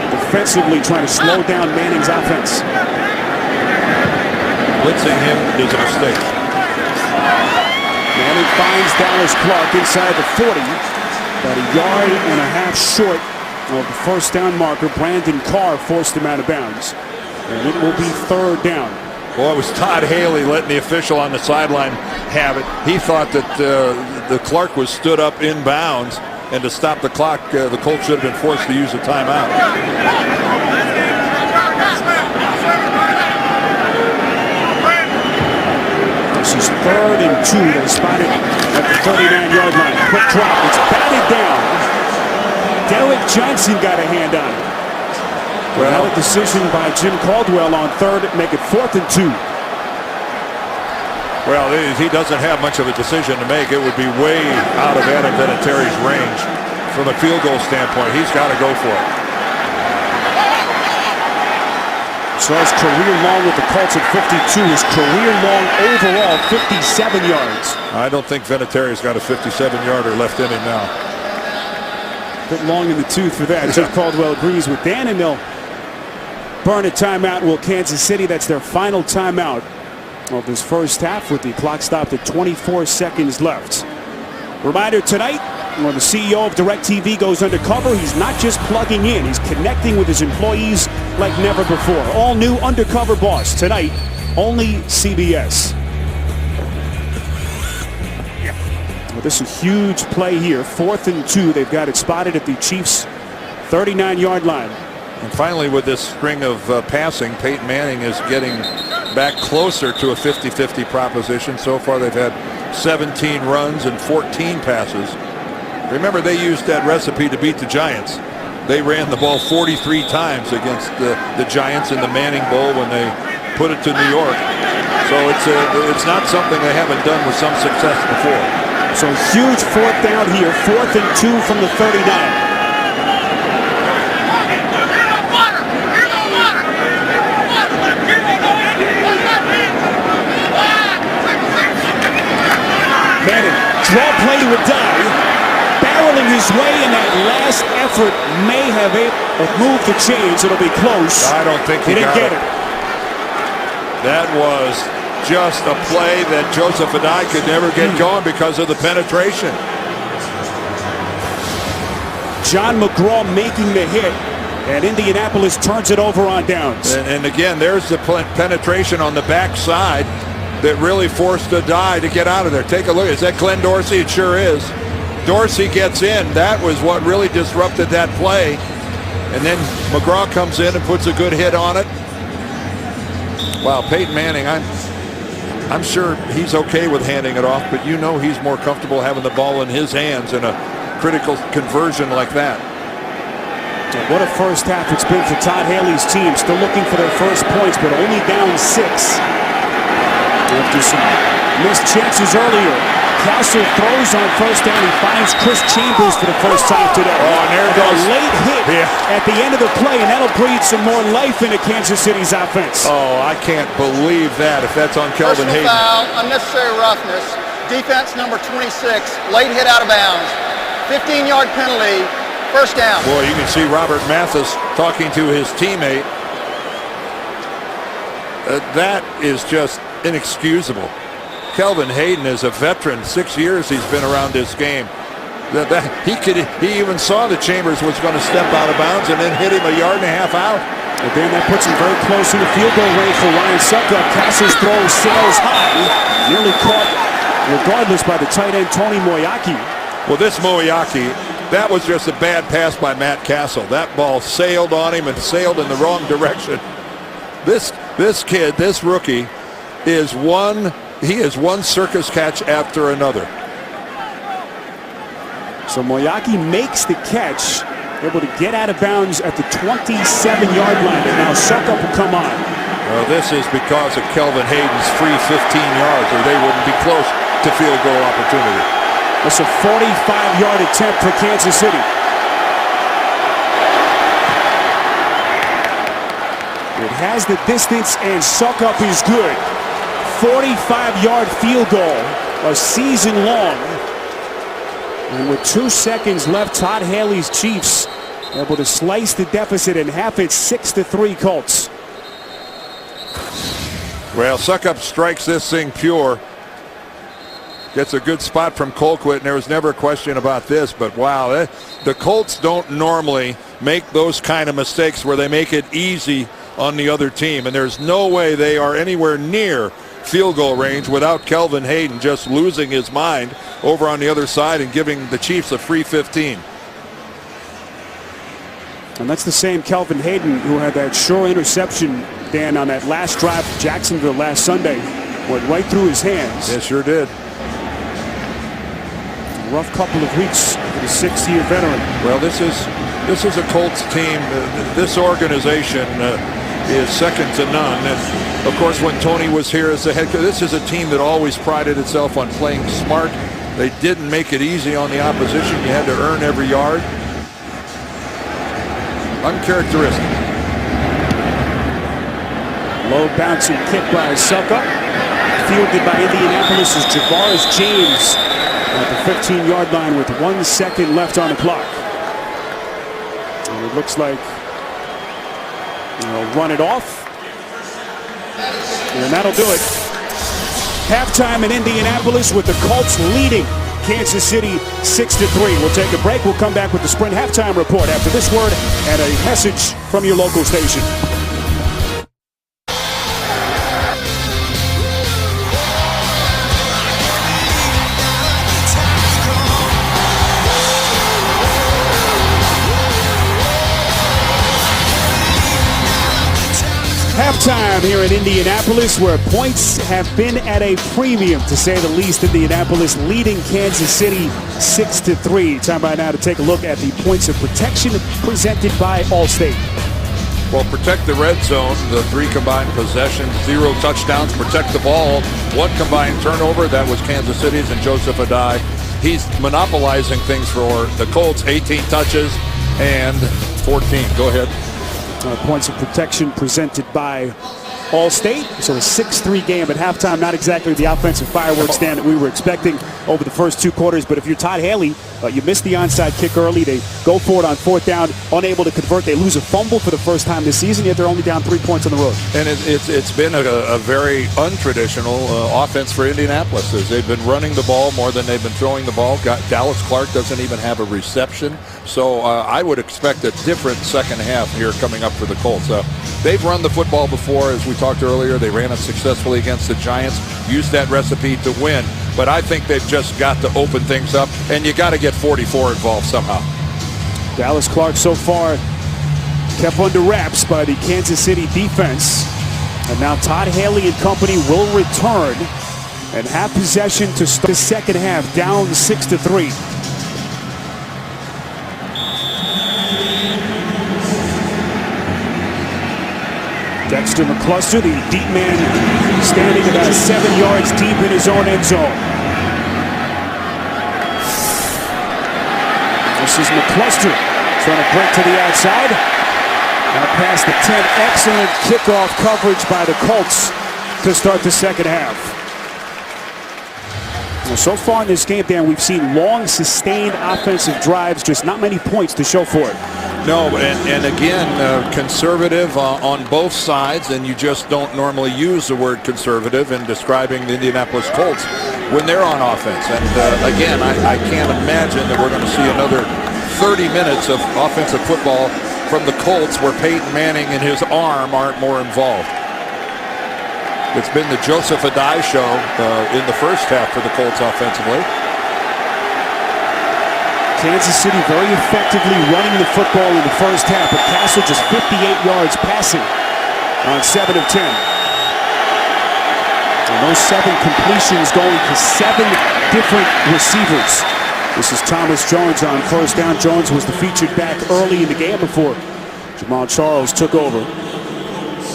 Defensively trying to slow down Manning's offense. Blitzing him is a mistake. Manning finds Dallas Clark inside the 40. About a yard and a half short of the first down marker. Brandon Carr forced him out of bounds. And it will be third down. Well, it was Todd Haley letting the official on the sideline have it. He thought that the Clark was stood up in bounds, and to stop the clock, the Colts should have been forced to use a timeout. This is 3rd and 2. They spot it at the 39-yard line. Quick drop. It's batted down. Derek Johnson got a hand on it. Well, a decision by Jim Caldwell on 3rd, make it 4th and 2. Well, he doesn't have much of a decision to make. It would be way out of Adam Vinatieri's range from a field goal standpoint. He's got to go for it. So his career long with the Colts at 52. His career long overall 57 yards. I don't think Vinatieri's got a 57-yarder left in him now. Bit long in the tooth for that. Jim Caldwell agrees with Dan, and they'll burn a timeout. Will Kansas City. That's their final timeout of this first half, with the clock stopped at 24 seconds left. Reminder tonight, when the CEO of DirecTV goes undercover, he's not just plugging in, he's connecting with his employees like never before. All new Undercover Boss tonight, only CBS. Well, this is a huge play here. 4th and 2. They've got it spotted at the Chiefs' 39-yard line. And finally, with this string of passing, Peyton Manning is getting back closer to a 50-50 proposition. So far, they've had 17 runs and 14 passes. Remember, they used that recipe to beat the Giants. They ran the ball 43 times against the Giants in the Manning Bowl when they put it to New York. So it's not something they haven't done with some success before. So huge 4th down here. 4th and 2 from the 39. Manning, draw play to Adai, barreling his way, in that last effort may have moved the chains. It'll be close. I don't think he didn't get it. That was just a play that Joseph Adai could never get going because of the penetration. John McGraw making the hit, and Indianapolis turns it over on downs. And again, there's the penetration on the backside that really forced Adai to get out of there. Take a look. Is that Glenn Dorsey? It sure is. Dorsey gets in. That was what really disrupted that play. And then McGraw comes in and puts a good hit on it. Wow, Peyton Manning, I'm sure he's okay with handing it off, but you know he's more comfortable having the ball in his hands in a critical conversion like that. What a first half it's been for Todd Haley's team. Still looking for their first points, but only down 6. After some missed chances earlier, Castle throws on first down. He finds Chris Chambers for the first time today. Oh, and there goes a late hit at the end of the play, and that'll breathe some more life into Kansas City's offense. Oh, I can't believe that if that's on Kelvin Personal Hayden. foul, unnecessary roughness. Defense number 26, late hit out of bounds. 15-yard penalty, first down. Boy, you can see Robert Mathis talking to his teammate. That is just inexcusable. Kelvin Hayden is a veteran. 6 years he's been around this game. He even saw that Chambers was going to step out of bounds and then hit him a yard and a half out. And then that puts him very close in the field goal range for Ryan Suckup. Castle's throw sails high, nearly caught regardless by the tight end Tony Moyaki. Well, this Moyaki, that was just a bad pass by Matt Castle. That ball sailed on him and sailed in the wrong direction. This kid, this rookie, is one circus catch after another. So Moyaki makes the catch, able to get out of bounds at the 27-yard line, and now Suckup will come on. Well, this is because of Kelvin Hayden's free 15 yards, or they wouldn't be close to field goal opportunity. That's a 45-yard attempt for Kansas City. It has the distance, and Suckup is good. 45-yard field goal, a season long. And with 2 seconds left, Todd Haley's Chiefs able to slice the deficit in half. It's 6-3 Colts. Well, Suckup strikes this thing pure. Gets a good spot from Colquitt, and there was never a question about this. But wow, the Colts don't normally make those kind of mistakes where they make it easy on the other team. And there's no way they are anywhere near field goal range without Kelvin Hayden just losing his mind over on the other side and giving the Chiefs a free 15. And that's the same Kelvin Hayden who had that sure interception, Dan, on that last drive of Jacksonville last Sunday. Went right through his hands. It sure did. A rough couple of weeks for the 6-year veteran. Well, this is a Colts team. This organization is second to none. And of course, when Tony was here as the head coach, this is a team that always prided itself on playing smart. They didn't make it easy on the opposition. You had to earn every yard. Uncharacteristic. Low bouncing kick by Suckup. Fielded by Indianapolis' Javaris James at the 15-yard line with 1 second left on the clock. And it looks like they'll run it off. And that'll do it. Halftime in Indianapolis with the Colts leading Kansas City 6-3. We'll take a break. We'll come back with the Sprint halftime report after this word and a message from your local station. Halftime here in Indianapolis, where points have been at a premium, to say the least. Indianapolis leading Kansas City 6-3. Time by now to take a look at the points of protection presented by Allstate. Well, protect the red zone, the 3 combined possessions, 0 touchdowns, protect the ball, 1 combined turnover. That was Kansas City's and Joseph Adai. He's monopolizing things for the Colts, 18 touches and 14. Go ahead. Points of protection presented by Allstate. So a 6-3 game at halftime. Not exactly the offensive fireworks stand that we were expecting over the first 2 quarters. But if you're Todd Haley, you missed the onside kick early. They go for it on 4th down, unable to convert. They lose a fumble for the first time this season, yet they're only down 3 points on the road. And it's been a very untraditional offense for Indianapolis. As they've been running the ball more than they've been throwing the ball. Dallas Clark doesn't even have a reception. So I would expect a different second half here coming up for the Colts. They've run the football before, as we talked earlier. They ran it successfully against the Giants, used that recipe to win. But I think they've just got to open things up, and you got to get 44 involved somehow. Dallas Clark so far kept under wraps by the Kansas City defense. And now Todd Haley and company will return and have possession to start the second half, down 6-3. Dexter McCluster, the deep man, standing about 7 yards deep in his own end zone. This is McCluster trying to break to the outside. Now past the 10. Excellent kickoff coverage by the Colts to start the second half. Well, so far in this game, Dan, we've seen long, sustained offensive drives, just not many points to show for it. No, and again, conservative on both sides, and you just don't normally use the word conservative in describing the Indianapolis Colts when they're on offense. And again, I can't imagine that we're going to see another 30 minutes of offensive football from the Colts where Peyton Manning and his arm aren't more involved. It's been the Joseph Adai show in the first half for the Colts offensively. Kansas City very effectively running the football in the first half, but Castle just 58 yards passing on 7 of 10. And those 7 completions going to 7 different receivers. This is Thomas Jones on first down. Jones was the featured back early in the game before Jamal Charles took over.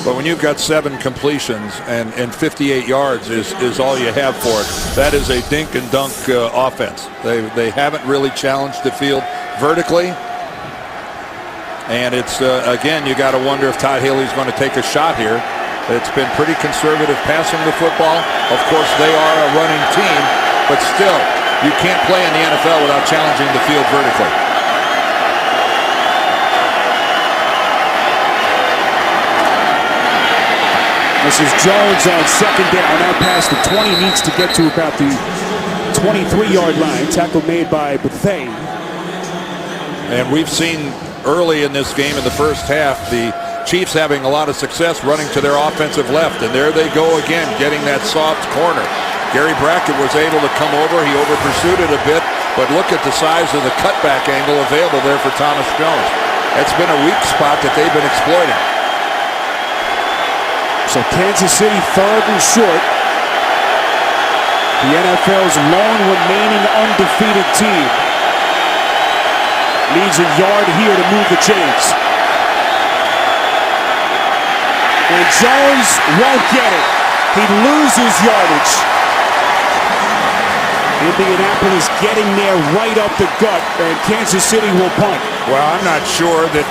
But when you've got 7 completions and 58 yards is all you have for it, that is a dink and dunk offense. They haven't really challenged the field vertically. And it's, again, you got to wonder if Todd Haley's going to take a shot here. It's been pretty conservative passing the football. Of course, they are a running team, but still, you can't play in the NFL without challenging the field vertically. This is Jones on second down. Now past the 20, needs to get to about the 23-yard line. Tackle made by Bethea. And we've seen early in this game in the first half the Chiefs having a lot of success running to their offensive left. And there they go again, getting that soft corner. Gary Brackett was able to come over. He over-pursued it a bit. But look at the size of the cutback angle available there for Thomas Jones. That's been a weak spot that they've been exploiting. So Kansas City 3rd and short. The NFL's lone remaining undefeated team needs a yard here to move the chains. And Jones won't get it. He loses yardage. Indianapolis getting there right up the gut, and Kansas City will punt. Well, I'm not sure that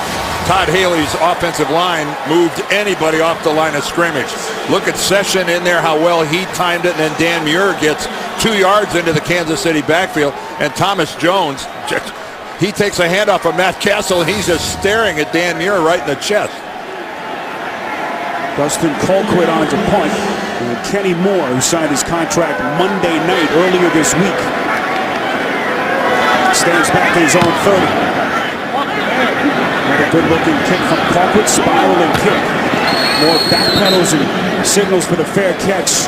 Todd Haley's offensive line moved anybody off the line of scrimmage. Look at Session in there, how well he timed it, and then Dan Muir gets 2 yards into the Kansas City backfield, and Thomas Jones, he takes a handoff of Matt Castle, and he's just staring at Dan Muir right in the chest. Dustin Colquitt on to punt, and Kenny Moore, who signed his contract Monday night earlier this week, stands back in his own 30. Another good-looking kick from Colquitt, spiraling kick. More back pedals and signals for the fair catch.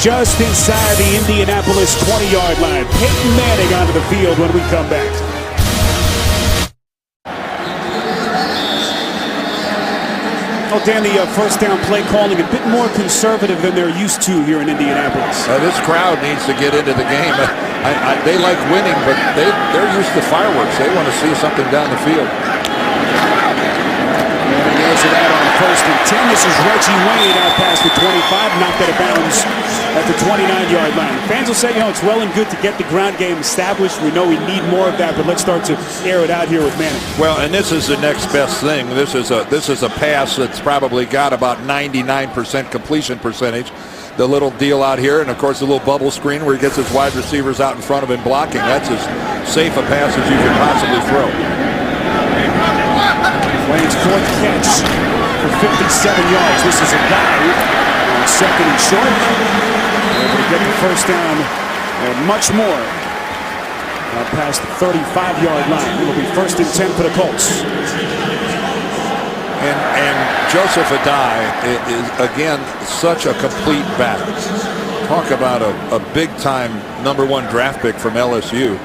Just inside the Indianapolis 20-yard line. Peyton Manning onto the field when we come back. Oh, Dan, the first down play calling a bit more conservative than they're used to here in Indianapolis. This crowd needs to get into the game. They like winning, but they're used to fireworks. They want to see something down the field. To that on first and 10. This is Reggie Wayne out past the 25, knocked out of bounds at the 29-yard line. Fans will say, it's well and good to get the ground game established. We know we need more of that, but let's start to air it out here with Manning. Well, and this is the next best thing. This is a pass that's probably got about 99% completion percentage. The little deal out here, and of course the little bubble screen where he gets his wide receivers out in front of him blocking. That's as safe a pass as you can possibly throw. Wayne's 4th catch for 57 yards. This is a dive on second and short. Able to get the first down and much more past the 35-yard line. It'll be 1st and 10 for the Colts. And Joseph Adai is, again, such a complete back. Talk about a big-time #1 draft pick from LSU.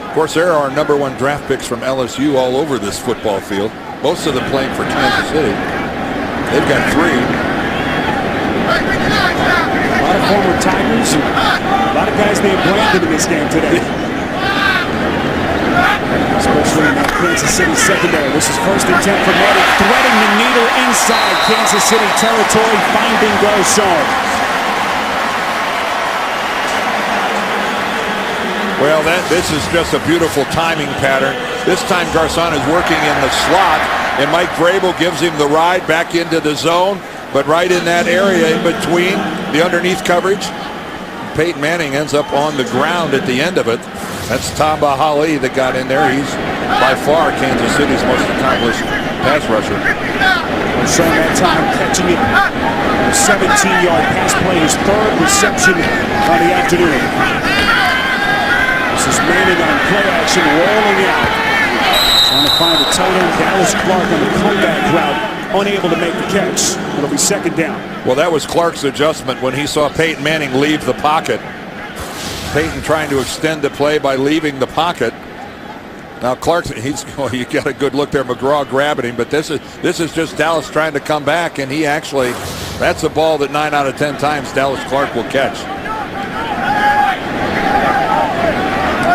Of course, there are #1 draft picks from LSU all over this football field. Most of them playing for Kansas City. They've got 3. A lot of former Tigers, and a lot of guys named Brandon in this game today. Especially in that Kansas City secondary. This is 1st and 10 for Manning, threading the needle inside Kansas City territory, finding Garcon. Well, this is just a beautiful timing pattern. This time Garcon is working in the slot, and Mike Vrabel gives him the ride back into the zone, but right in that area in between the underneath coverage, Peyton Manning ends up on the ground at the end of it. That's Tamba Hali that got in there. He's by far Kansas City's most accomplished pass rusher. Showing that time catching it. A 17-yard pass play, his third reception on the afternoon. This is Manning on play action, rolling out. Trying to find the tight end, Dallas Clark, on the comeback route. Unable to make the catch. It'll be second down. Well, that was Clark's adjustment when he saw Peyton Manning leave the pocket. Peyton trying to extend the play by leaving the pocket. Now Clark, you got a good look there. McGraw grabbing him, but this is just Dallas trying to come back, and he actually, that's a ball that 9 out of 10 times Dallas Clark will catch.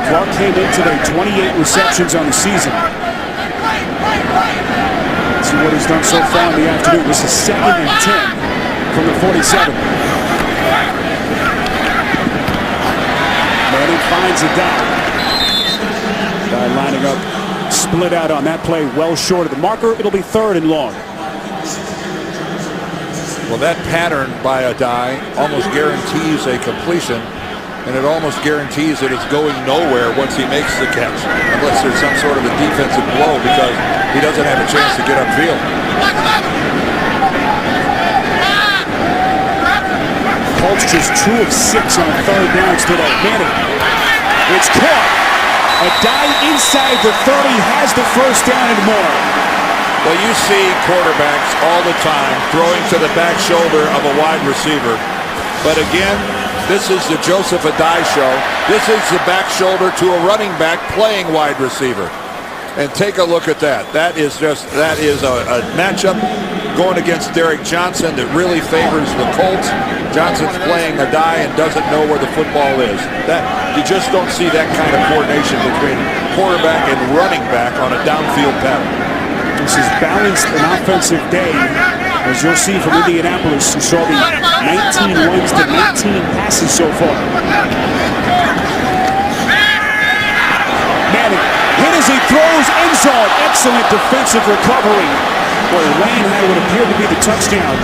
Clark came in today, 28 receptions on the season. See what he's done so far in the afternoon. This is 2nd and 10 from the 47. Manning finds a down. Guy lining up, split out on that play, well short of the marker. It'll be 3rd and long. Well, that pattern by Adai almost guarantees a completion, and it almost guarantees that it's going nowhere once he makes the catch, unless there's some sort of a defensive blow because he doesn't have a chance to get upfield. Colts just 2 of 6 on 3rd downs today. Manning, it's caught. Adai inside the 30 has the first down and more. Well, you see quarterbacks all the time throwing to the back shoulder of a wide receiver. But again, this is the Joseph Adai show. This is the back shoulder to a running back playing wide receiver. And take a look at that. That is a matchup going against Derek Johnson that really favors the Colts. Johnson's playing Adai and doesn't know where the football is. You just don't see that kind of coordination between quarterback and running back on a downfield pattern. This is balanced an offensive day, as you'll see from Indianapolis, who saw the 19 runs to 19 passes so far. Manning hit as he throws, end zone. Excellent defensive recovery. Boy, Wayne had what appeared to be the touchdown.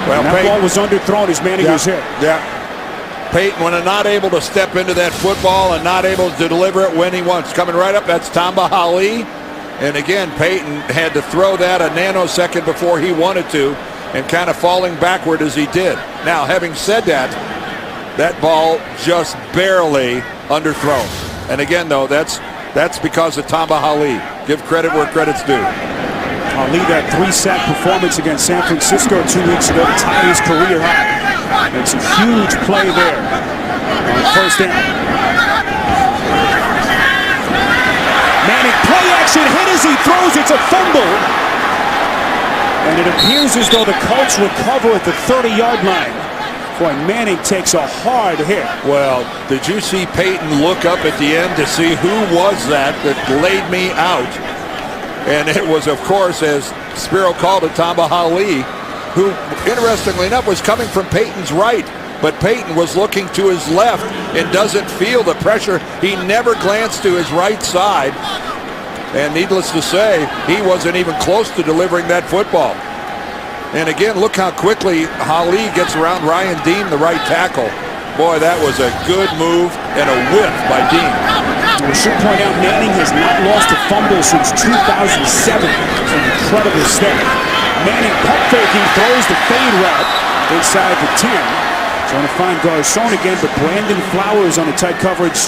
Well, that ball was underthrown as Manning was hit. Yeah. Peyton, when not able to step into that football and not able to deliver it when he wants. Coming right up, that's Tamba Hali. And again, Peyton had to throw that a nanosecond before he wanted to, and kind of falling backward as he did. Now, having said that, that ball just barely underthrown. And again, though, that's because of Tamba Hali. Give credit where credit's due. Hali, that 3-sack performance against San Francisco 2 weeks ago, tied his career high. It's a huge play there on first down. Manning, play action, hit as he throws, it's a fumble. And it appears as though the Colts recover at the 30-yard line. Boy, Manning takes a hard hit. Well, did you see Peyton look up at the end to see who was that laid me out? And it was, of course, as Spiro called it, Tamba Hali, who, interestingly enough, was coming from Peyton's right. But Peyton was looking to his left and doesn't feel the pressure. He never glanced to his right side. And needless to say, he wasn't even close to delivering that football. And again, look how quickly Hali gets around Ryan Dean, the right tackle. Boy, that was a good move and a whiff by Dean. We should point out Manning has not lost a fumble since 2007. It's an incredible step. Manning pump faking, throws the fade route inside the 10. Trying to find Garcon again, but Brandon Flowers on the tight coverage.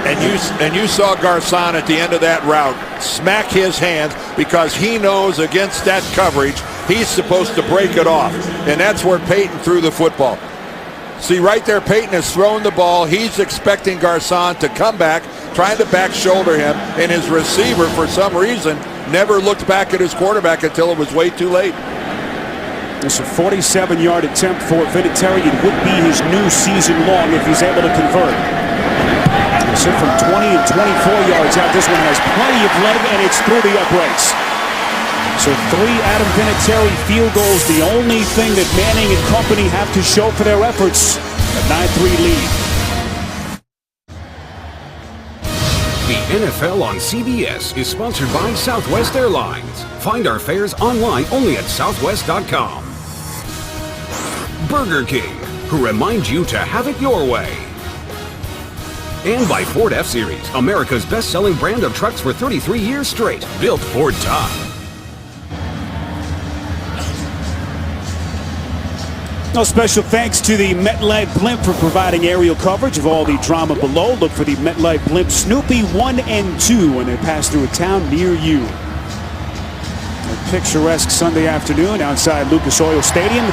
And you saw Garcon at the end of that route smack his hand because he knows against that coverage he's supposed to break it off. And that's where Peyton threw the football. See right there, Peyton has thrown the ball. He's expecting Garcon to come back, trying to back shoulder him, and his receiver, for some reason, never looked back at his quarterback until it was way too late. It's a 47-yard attempt for Vinatieri. It would be his new season long if he's able to convert. So from 20 and 24 yards out, this one has plenty of leg, and it's through the uprights. So 3 Adam Vinatieri field goals, the only thing that Manning and company have to show for their efforts. A 9-3 lead. The NFL on CBS is sponsored by Southwest Airlines. Find our fares online only at southwest.com. Burger King, who remind you to have it your way. And by Ford F-Series, America's best-selling brand of trucks for 33 years straight, built Ford tough. No special thanks to the MetLife Blimp for providing aerial coverage of all the drama below. Look for the MetLife Blimp Snoopy 1 and 2 when they pass through a town near you. A picturesque Sunday afternoon outside Lucas Oil Stadium,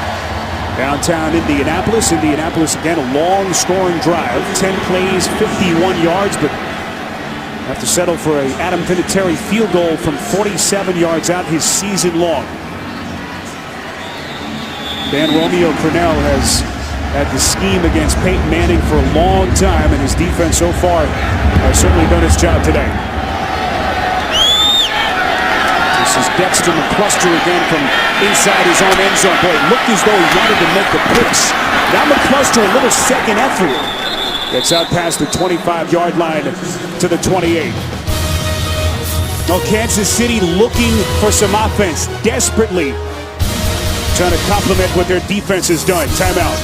downtown Indianapolis. Indianapolis again, a long scoring drive, 10 plays, 51 yards, but have to settle for a Adam Vinatieri field goal from 47 yards out, his season long. Dan Romeo Cornell has had the scheme against Peyton Manning for a long time, and his defense so far has certainly done its job today. This is Dexter McCluster again from inside his own end zone. Boy, it looked as though he wanted to make the pitch. Now McCluster, a little second effort. Gets out past the 25-yard line to the 28. Well, Kansas City looking for some offense desperately, trying to complement what their defense has done. Timeout.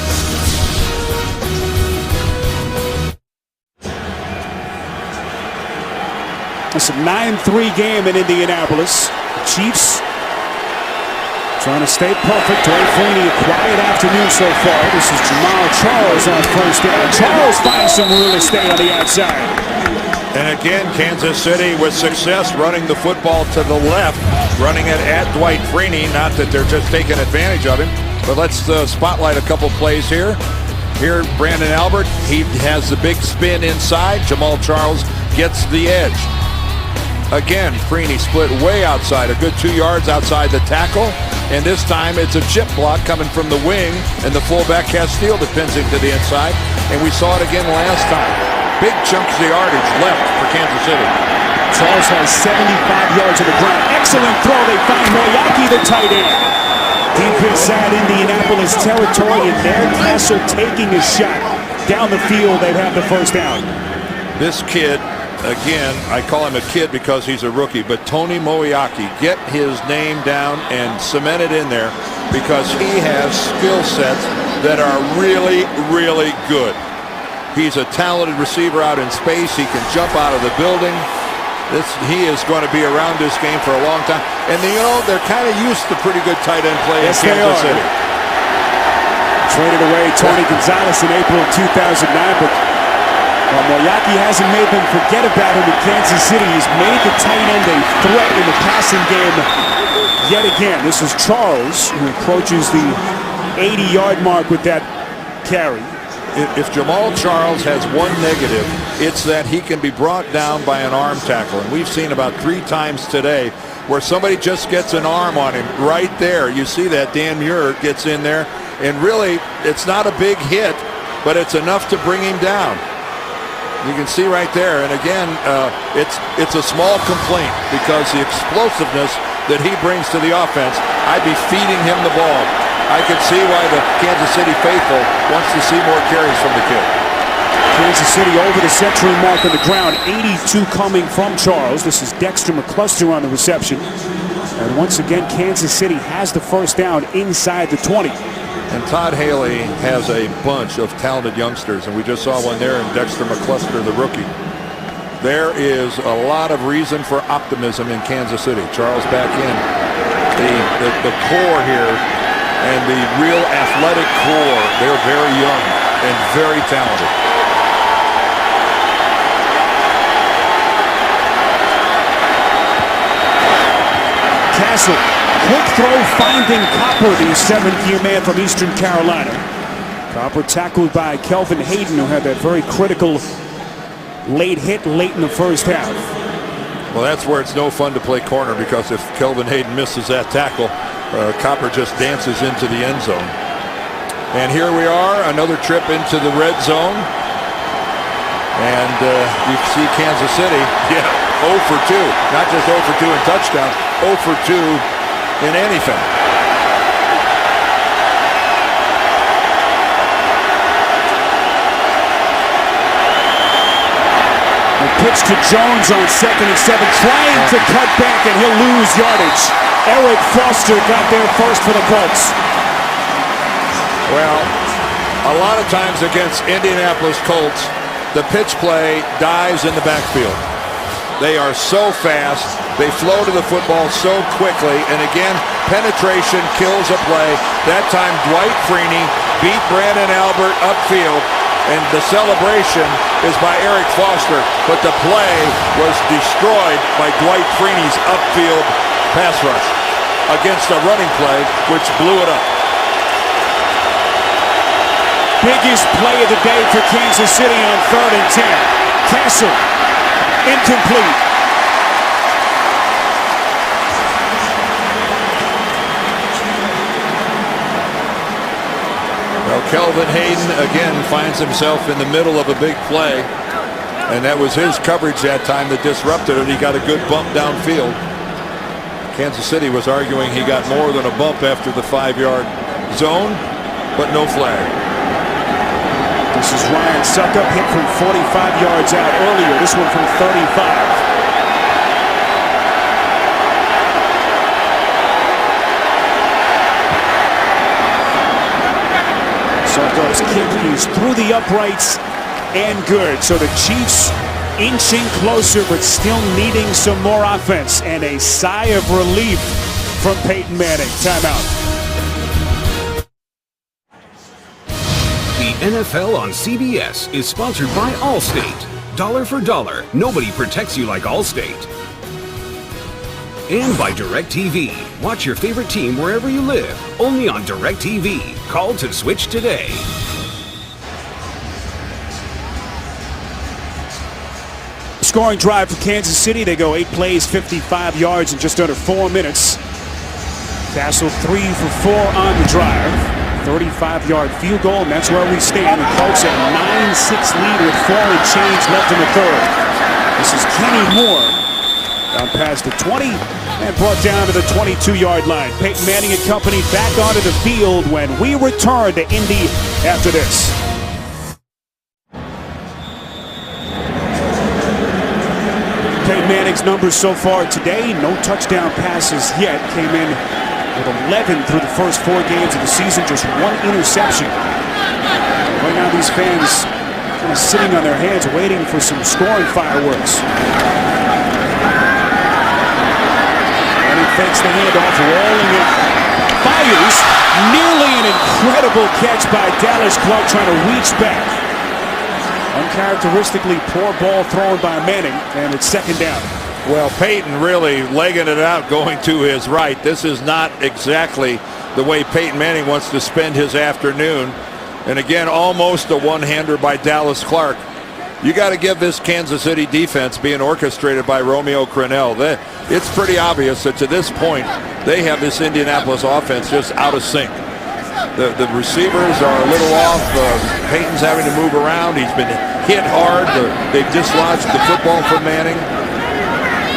It's a 9-3 game in Indianapolis. The Chiefs trying to stay perfect. Tory Flaney, a quiet afternoon so far. This is Jamal Charles on first down. Charles finds some real estate on the outside. And again, Kansas City with success running the football to the left, running it at Dwight Freeney. Not that they're just taking advantage of him, but let's spotlight a couple plays here. Here, Brandon Albert, he has the big spin inside. Jamal Charles gets the edge. Again, Freeney split way outside, a good 2 yards outside the tackle. And this time it's a chip block coming from the wing, and the fullback Castile pins him to the inside. And we saw it again last time. Big chunks of yardage left for Kansas City. Charles has 75 yards on the ground. Excellent throw. They find Moyaki, the tight end. Deep inside Indianapolis territory, and there Castle taking a shot. Down the field, they'd have the first down. This kid, again, I call him a kid because he's a rookie, but Tony Moyaki, get his name down and cement it in there because he has skill sets that are really, really good. He's a talented receiver out in space. He can jump out of the building. He is going to be around this game for a long time. And you know, they're kind of used to pretty good tight end play in Kansas City. Traded away Tony Gonzalez in April of 2009, but Moyaki hasn't made them forget about him in Kansas City. He's made the tight end a threat in the passing game yet again. This is Charles, who approaches the 80-yard mark with that carry. If Jamal Charles has one negative, it's that he can be brought down by an arm tackle. And we've seen about 3 times today where somebody just gets an arm on him right there. You see that Dan Muir gets in there, and really it's not a big hit, but it's enough to bring him down. You can see right there, and again, it's a small complaint because the explosiveness that he brings to the offense, I'd be feeding him the ball. I could see why the Kansas City faithful wants to see more carries from the kid. Kansas City over the century mark on the ground, 82 coming from Charles. This is Dexter McCluster on the reception. And once again, Kansas City has the first down inside the 20. And Todd Haley has a bunch of talented youngsters, and we just saw one there in Dexter McCluster, the rookie. There is a lot of reason for optimism in Kansas City. Charles back in. The core here, and the real athletic core, they're very young and very talented. Castle, quick throw finding Copper, the 7th-year man from Eastern Carolina. Copper tackled by Kelvin Hayden, who had that very critical late hit late in the first half. Well, that's where it's no fun to play corner, because if Kelvin Hayden misses that tackle, Copper just dances into the end zone. And here we are, another trip into the red zone. And you see Kansas City, 0 for 2. Not just 0 for 2 in touchdowns, 0 for 2 in anything. The pitch to Jones on 2nd and 7, trying to cut back, and he'll lose yardage. Eric Foster got there first for the Colts. Well, A lot of times against Indianapolis Colts, the pitch play dies in the backfield. They are so fast. They flow to the football so quickly. And again, penetration kills a play. That time, Dwight Freeney beat Brandon Albert upfield. And the celebration is by Eric Foster. But the play was destroyed by Dwight Freeney's upfield pass rush against a running play, which blew it up. Biggest play of the day for Kansas City on 3rd and 10. Castle, incomplete. Well, Kelvin Hayden again finds himself in the middle of a big play, and that was his coverage that time that disrupted it. He got a good bump downfield. Kansas City was arguing he got more than a bump after the 5-yard zone, but no flag. This is Ryan Suckup, hit from 45 yards out earlier. This one from 35. Suckup's kick is through the uprights and good. So the Chiefs inching closer, but still needing some more offense. And a sigh of relief from Peyton Manning. Timeout. The NFL on CBS is sponsored by Allstate. Dollar for dollar, nobody protects you like Allstate. And by DirecTV. Watch your favorite team wherever you live, only on DirecTV. Call to switch today. Scoring drive for Kansas City. They go 8 plays, 55 yards in just under 4 minutes. Castle 3 for 4 on the drive. 35-yard field goal, and that's where we stand. The Colts at 9-6 lead with 4 and change left in the 3rd. This is Kenny Moore down past the 20 and brought down to the 22-yard line. Peyton Manning and company back onto the field when we return to Indy after this. Peyton Manning's numbers so far today, no touchdown passes yet. Came in with 11 through the first 4 games of the season, just 1 interception. Right now these fans kind of sitting on their hands waiting for some scoring fireworks. And he fakes the handoff, rolling it, fires, nearly an incredible catch by Dallas Clark trying to reach back. Uncharacteristically poor ball thrown by Manning, and it's 2nd down. Well, Peyton really legging it out, going to his right. This is not exactly the way Peyton Manning wants to spend his afternoon. And again, almost a one-hander by Dallas Clark. You got to give this Kansas City defense, being orchestrated by Romeo Crennel, it's pretty obvious that to this point, they have this Indianapolis offense just out of sync. The receivers are a little off. Peyton's having to move around. He's been hit hard. They've dislodged the football from Manning.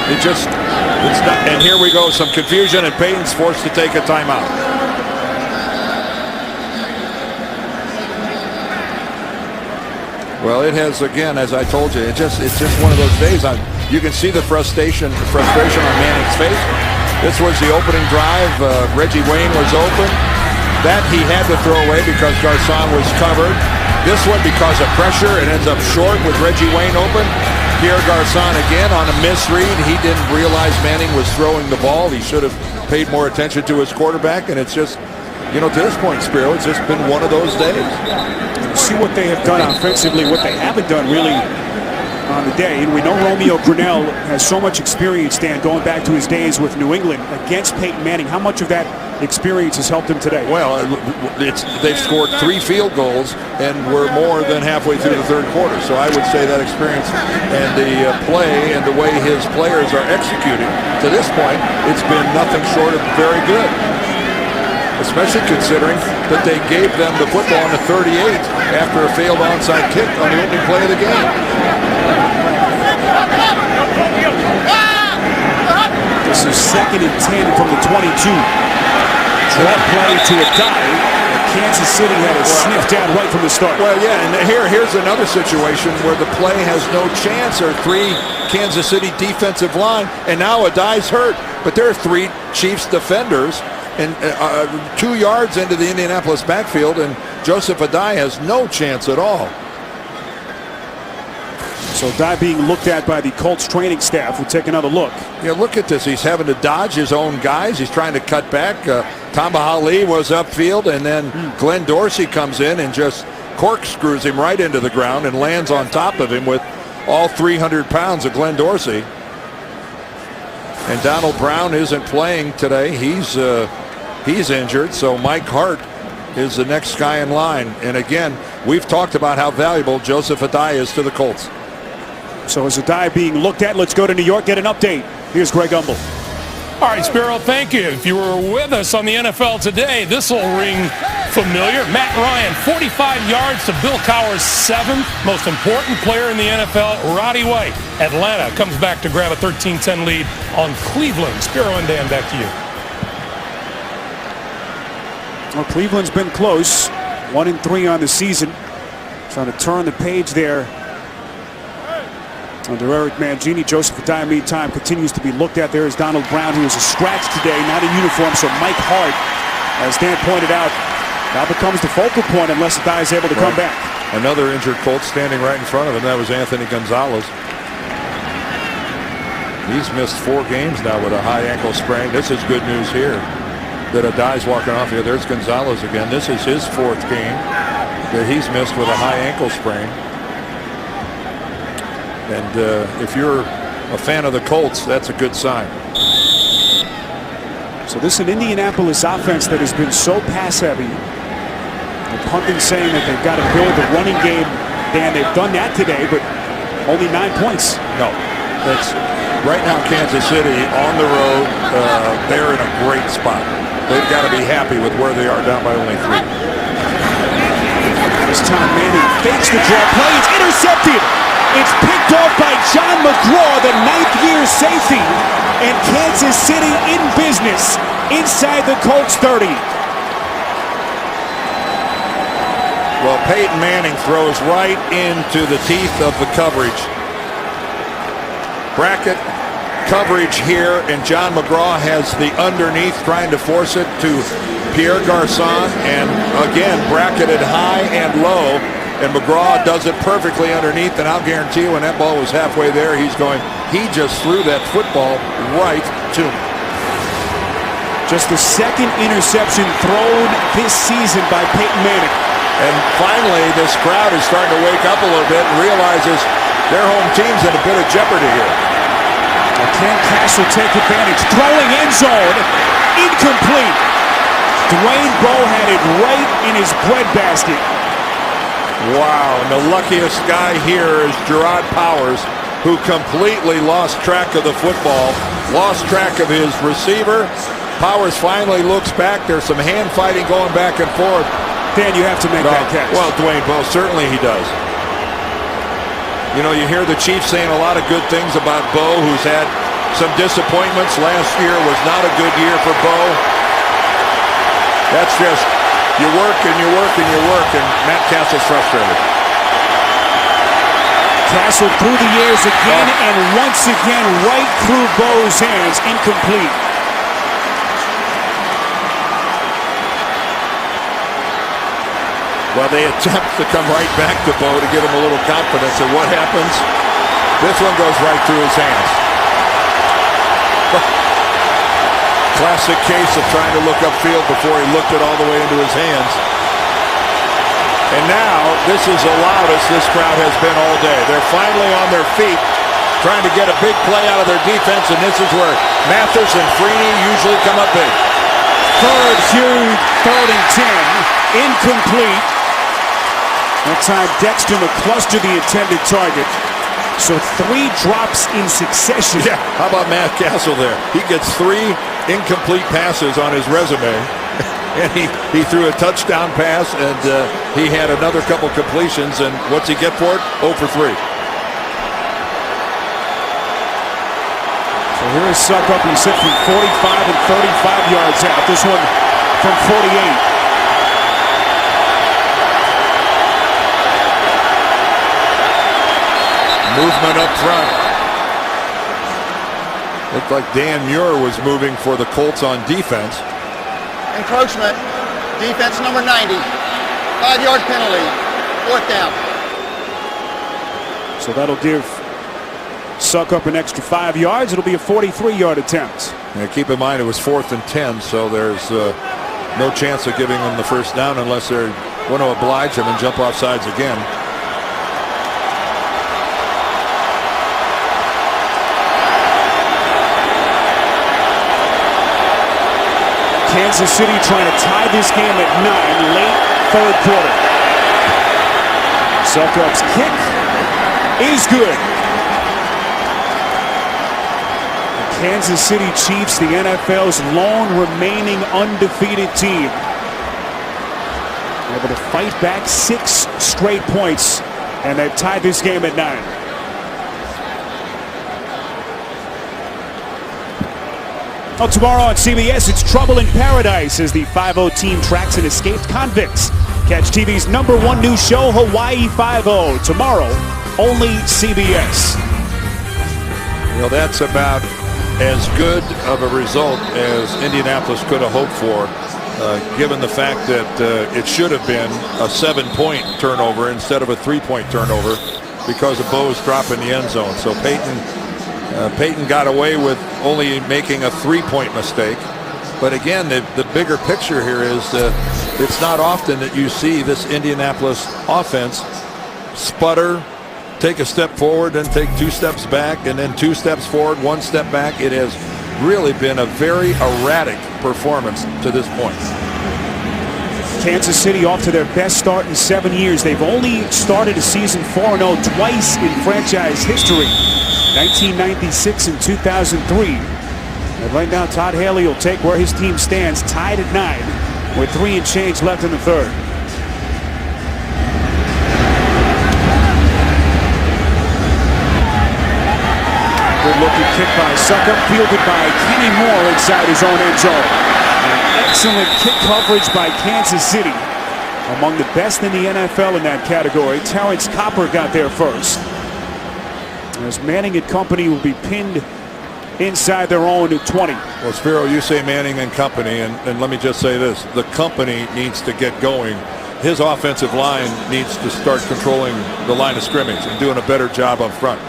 It's not, and here we go, some confusion, and Peyton's forced to take a timeout. Well, it has, again, as I told you, it's just one of those days. You can see the frustration on Manning's face. This was the opening drive. Reggie Wayne was open. That he had to throw away because Garcon was covered. This one, because of pressure, it ends up short with Reggie Wayne open. Pierre Garcon again on a misread. He didn't realize Manning was throwing the ball. He should have paid more attention to his quarterback. And it's just, to this point, Spiro, it's just been one of those days. See what they have done offensively, what they haven't done really on the day. And we know Romeo Crennel has so much experience, Dan, going back to his days with New England against Peyton Manning. How much of that experience has helped him today? Well, they've scored 3 field goals, and we're more than halfway through the 3rd quarter. So I would say that experience and the play and the way his players are executing to this point, it's been nothing short of very good. Especially considering that they gave them the football on the 38 after a failed onside kick on the opening play of the game. This is 2nd and 10 from the 22. Drop play to a dive. Kansas City had it sniffed down right from the start. Well, yeah, and here's another situation where the play has no chance. There are 3 Kansas City defensive line, and now Adai's hurt. But there are 3 Chiefs defenders and 2 yards into the Indianapolis backfield, and Joseph Adai has no chance at all. So Adai being looked at by the Colts training staff. We'll take another look. Yeah, look at this. He's having to dodge his own guys. He's trying to cut back. Tamba Ali was upfield, and then Glenn Dorsey comes in and just corkscrews him right into the ground and lands on top of him with all 300 pounds of Glenn Dorsey. And Donald Brown isn't playing today. He's injured, so Mike Hart is the next guy in line. And again, we've talked about how valuable Joseph Adai is to the Colts. So as Adai being looked at, let's go to New York, get an update. Here's Greg Umble. All right, Spiro, thank you. If you were with us on the NFL today, this will ring familiar. Matt Ryan, 45 yards to Bill Cowher's 7th most important player in the NFL, Roddy White. Atlanta comes back to grab a 13-10 lead on Cleveland. Spiro and Dan, back to you. Well, Cleveland's been close. 1-3 on the season. Trying to turn the page there. Under Eric Mangini, Joseph Adai, meantime, continues to be looked at. There is Donald Brown, who is a scratch today, not in uniform. So Mike Hart, as Dan pointed out, now becomes the focal point unless Adai is able to come back. Another injured Colt standing right in front of him. That was Anthony Gonzalez. He's missed 4 games now with a high ankle sprain. This is good news here that Adai's walking off here. There's Gonzalez again. This is his 4th game that he's missed with a high ankle sprain. And if you're a fan of the Colts, that's a good sign. So this is an Indianapolis offense that has been so pass-heavy. The pundits saying that they've got to build a running game. Dan, they've done that today, but only 9 points. No, that's right now. Kansas City on the road, they're in a great spot. They've got to be happy with where they are, down by only 3. This time Manning fakes the draw play. It's intercepted. It's picked off by John McGraw, the 9th-year safety. And Kansas City in business inside the Colts 30. Well, Peyton Manning throws right into the teeth of the coverage. Bracket coverage here, and John McGraw has the underneath, trying to force it to Pierre Garçon, and again bracketed high and low, and McGraw does it perfectly underneath. And I'll guarantee you, when that ball was halfway there, he just threw that football right to him. Just the 2nd interception thrown this season by Peyton Manning. And finally, this crowd is starting to wake up a little bit and realizes their home team's in a bit of jeopardy here. Can Castle take advantage? Throwing end zone. Incomplete. Dwayne Bowe had it right in his breadbasket. Wow, and the luckiest guy here is Gerard Powers, who completely lost track of the football, lost track of his receiver. Powers finally looks back. There's some hand fighting going back and forth. Dan, you have to make that catch. Well, Dwayne Bowe, certainly he does. You know, you hear the Chiefs saying a lot of good things about Bowe, who's had some disappointments. Last year was not a good year for Bowe. That's just, you work and you work and you work, and Matt Castle's frustrated. Castle through the airs again, and once again right through Bowe's hands. Incomplete. Well, they attempt to come right back to Bowe to give him a little confidence, and what happens? This one goes right through his hands. Classic case of trying to look upfield before he looked it all the way into his hands. And now, this is the loudest this crowd has been all day. They're finally on their feet, trying to get a big play out of their defense, and this is where Mathis and Freeney usually come up big. Third and 10. Incomplete. That time Dexter McCluster the intended target. So 3 drops in succession. Yeah, how about Matt Castle there? He gets 3 incomplete passes on his resume. And he threw a touchdown pass, and he had another couple completions. And what's he get for it? 0 for 3. So here is Suckup. He's hit from 45 and 35 yards out. This one from 48. Movement up front. Looked like Dan Muir was moving for the Colts on defense. Encroachment. Defense number 90. 5-yard penalty, 4th down. So that'll give Suckup an extra 5 yards. It'll be a 43-yard attempt. And keep in mind it was 4th and 10, so there's no chance of giving them the first down unless they want to oblige him and jump off sides again. Kansas City trying to tie this game at 9, late 3rd quarter. Suckup's kick is good. The Kansas City Chiefs, the NFL's lone remaining undefeated team, able to fight back 6 straight points, and they've tied this game at 9. Well, tomorrow on CBS, it's Trouble in Paradise as the 5-0 team tracks an escaped convicts. Catch TV's #1 news show, Hawaii 5-0, tomorrow, only CBS. Well, that's about as good of a result as Indianapolis could have hoped for, given the fact that it should have been a 7-point turnover instead of a 3-point turnover because of Bose dropping the end zone. So Peyton got away with only making a 3-point mistake. But again, the bigger picture here is it's not often that you see this Indianapolis offense sputter, take a step forward, then take 2 steps back, and then 2 steps forward, 1 step back. It has really been a very erratic performance to this point. Kansas City off to their best start in 7 years. They've only started a season 4-0 twice in franchise history, 1996 and 2003. And right now, Todd Haley will take where his team stands, tied at 9, with 3 and change left in the 3rd. Good-looking kick by Suckup, fielded by Kenny Moore inside his own end zone. Excellent kick coverage by Kansas City. Among the best in the NFL in that category. Terrence Copper got there first. As Manning and company will be pinned inside their own 20. Well, Spiro, you say Manning and company, and let me just say this. The company needs to get going. His offensive line needs to start controlling the line of scrimmage and doing a better job up front.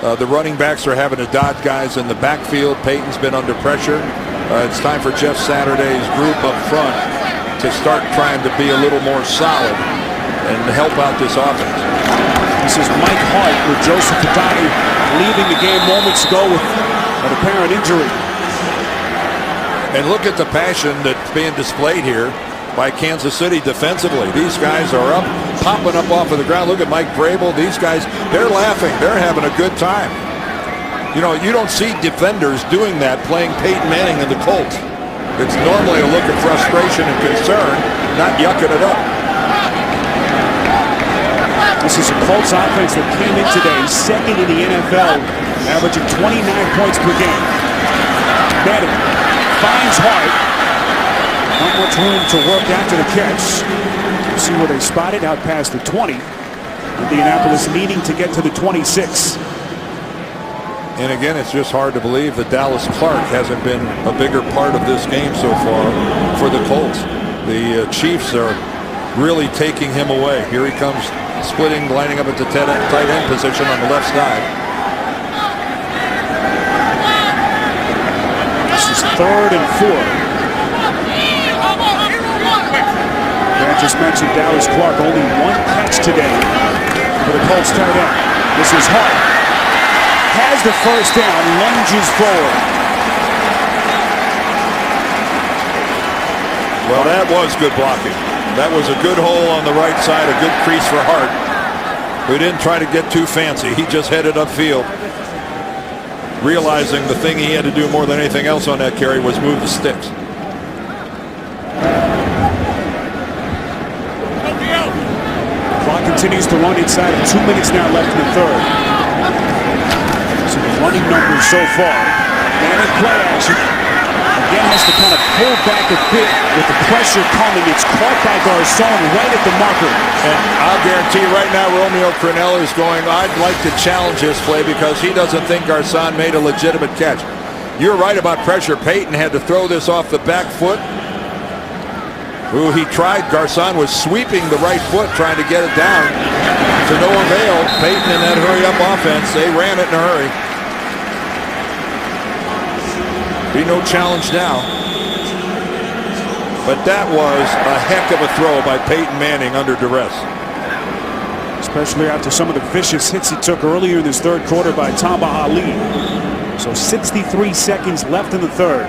The running backs are having to dodge guys in the backfield. Peyton's been under pressure. It's time for Jeff Saturday's group up front to start trying to be a little more solid and help out this offense. This is Mike Hart with Joseph Patani leaving the game moments ago with an apparent injury. And look at the passion that's being displayed here by Kansas City defensively. These guys are up, popping up off of the ground. Look at Mike Vrabel. These guys, they're laughing. They're having a good time. You know, you don't see defenders doing that playing Peyton Manning and the Colts. It's normally a look of frustration and concern, not yucking it up. This is a Colts offense that came in today second in the NFL, averaging 29 points per game. Manning finds Hart. Not much room to work after the catch. You see where they spotted out past the 20. Indianapolis needing to get to the 26. And again, it's just hard to believe that Dallas Clark hasn't been a bigger part of this game so far for the Colts. The Chiefs are really taking him away. Here he comes, splitting, lining up at the tight end position on the left side. This is 3rd and 4. I just mentioned Dallas Clark, only 1 catch today for the Colts tight end. This is Hart. Has the first down, lunges forward. Well, that was good blocking. That was a good hole on the right side, a good crease for Hart, who didn't try to get too fancy. He just headed upfield, realizing the thing he had to do more than anything else on that carry was move the sticks. Clock continues to run inside of 2 minutes now left in the 3rd. So the running numbers so far. Manning play action. Again has to kind of pull back a bit with the pressure coming. It's caught by Garcon right at the marker. And I'll guarantee right now Romeo Crennel is going, I'd like to challenge this play because he doesn't think Garcon made a legitimate catch. You're right about pressure. Peyton had to throw this off the back foot. Ooh, he tried. Garcon was sweeping the right foot, trying to get it down. To no avail. Peyton in that hurry-up offense. They ran it in a hurry. Be no challenge now. But that was a heck of a throw by Peyton Manning under duress. Especially after some of the vicious hits he took earlier in this third quarter by Tamba Hali. So 63 seconds left in the third.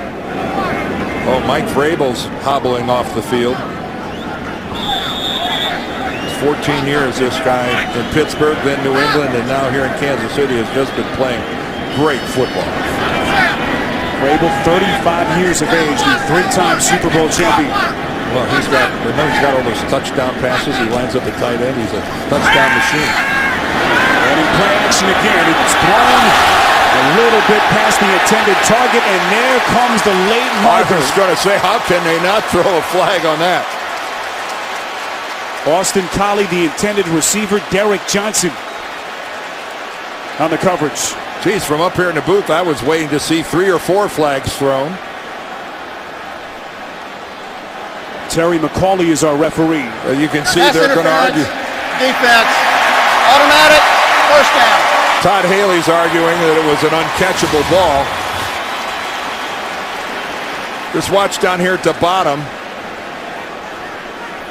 Oh, Mike Vrabel's hobbling off the field. 14 years this guy in Pittsburgh, then New England, and now here in Kansas City has just been playing great football. Vrabel, 35 years of age, the three-time Super Bowl champion. Well, he's got all those touchdown passes. He lines up at tight end. He's a touchdown machine. And in play action again, it's thrown a little bit past the intended target, and there comes the late marker. I was going to say, how can they not throw a flag on that? Austin Collie, the intended receiver, Derek Johnson on the coverage. Geez, from up here in the booth, I was waiting to see 3 or 4 flags thrown. Terry McCauley is our referee. You can see Pass they're going to argue. Defense. Automatic. First down. Todd Haley's arguing that it was an uncatchable ball. Just watch down here at the bottom.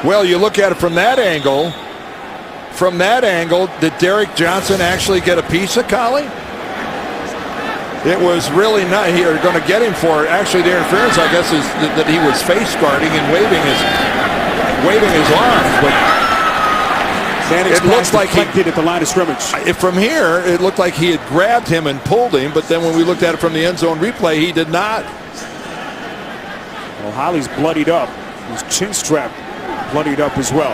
Well, you look at it from that angle. From that angle, did Derek Johnson actually get a piece of Collie? It was really not. You're going to get him for it. Actually, the interference, I guess, is that he was face guarding and waving his arms. But it looks like he did at the line of scrimmage. From here, it looked like he had grabbed him and pulled him. But then when we looked at it from the end zone replay, he did not. Well, Holly's bloodied up. His chin strap bloodied up as well.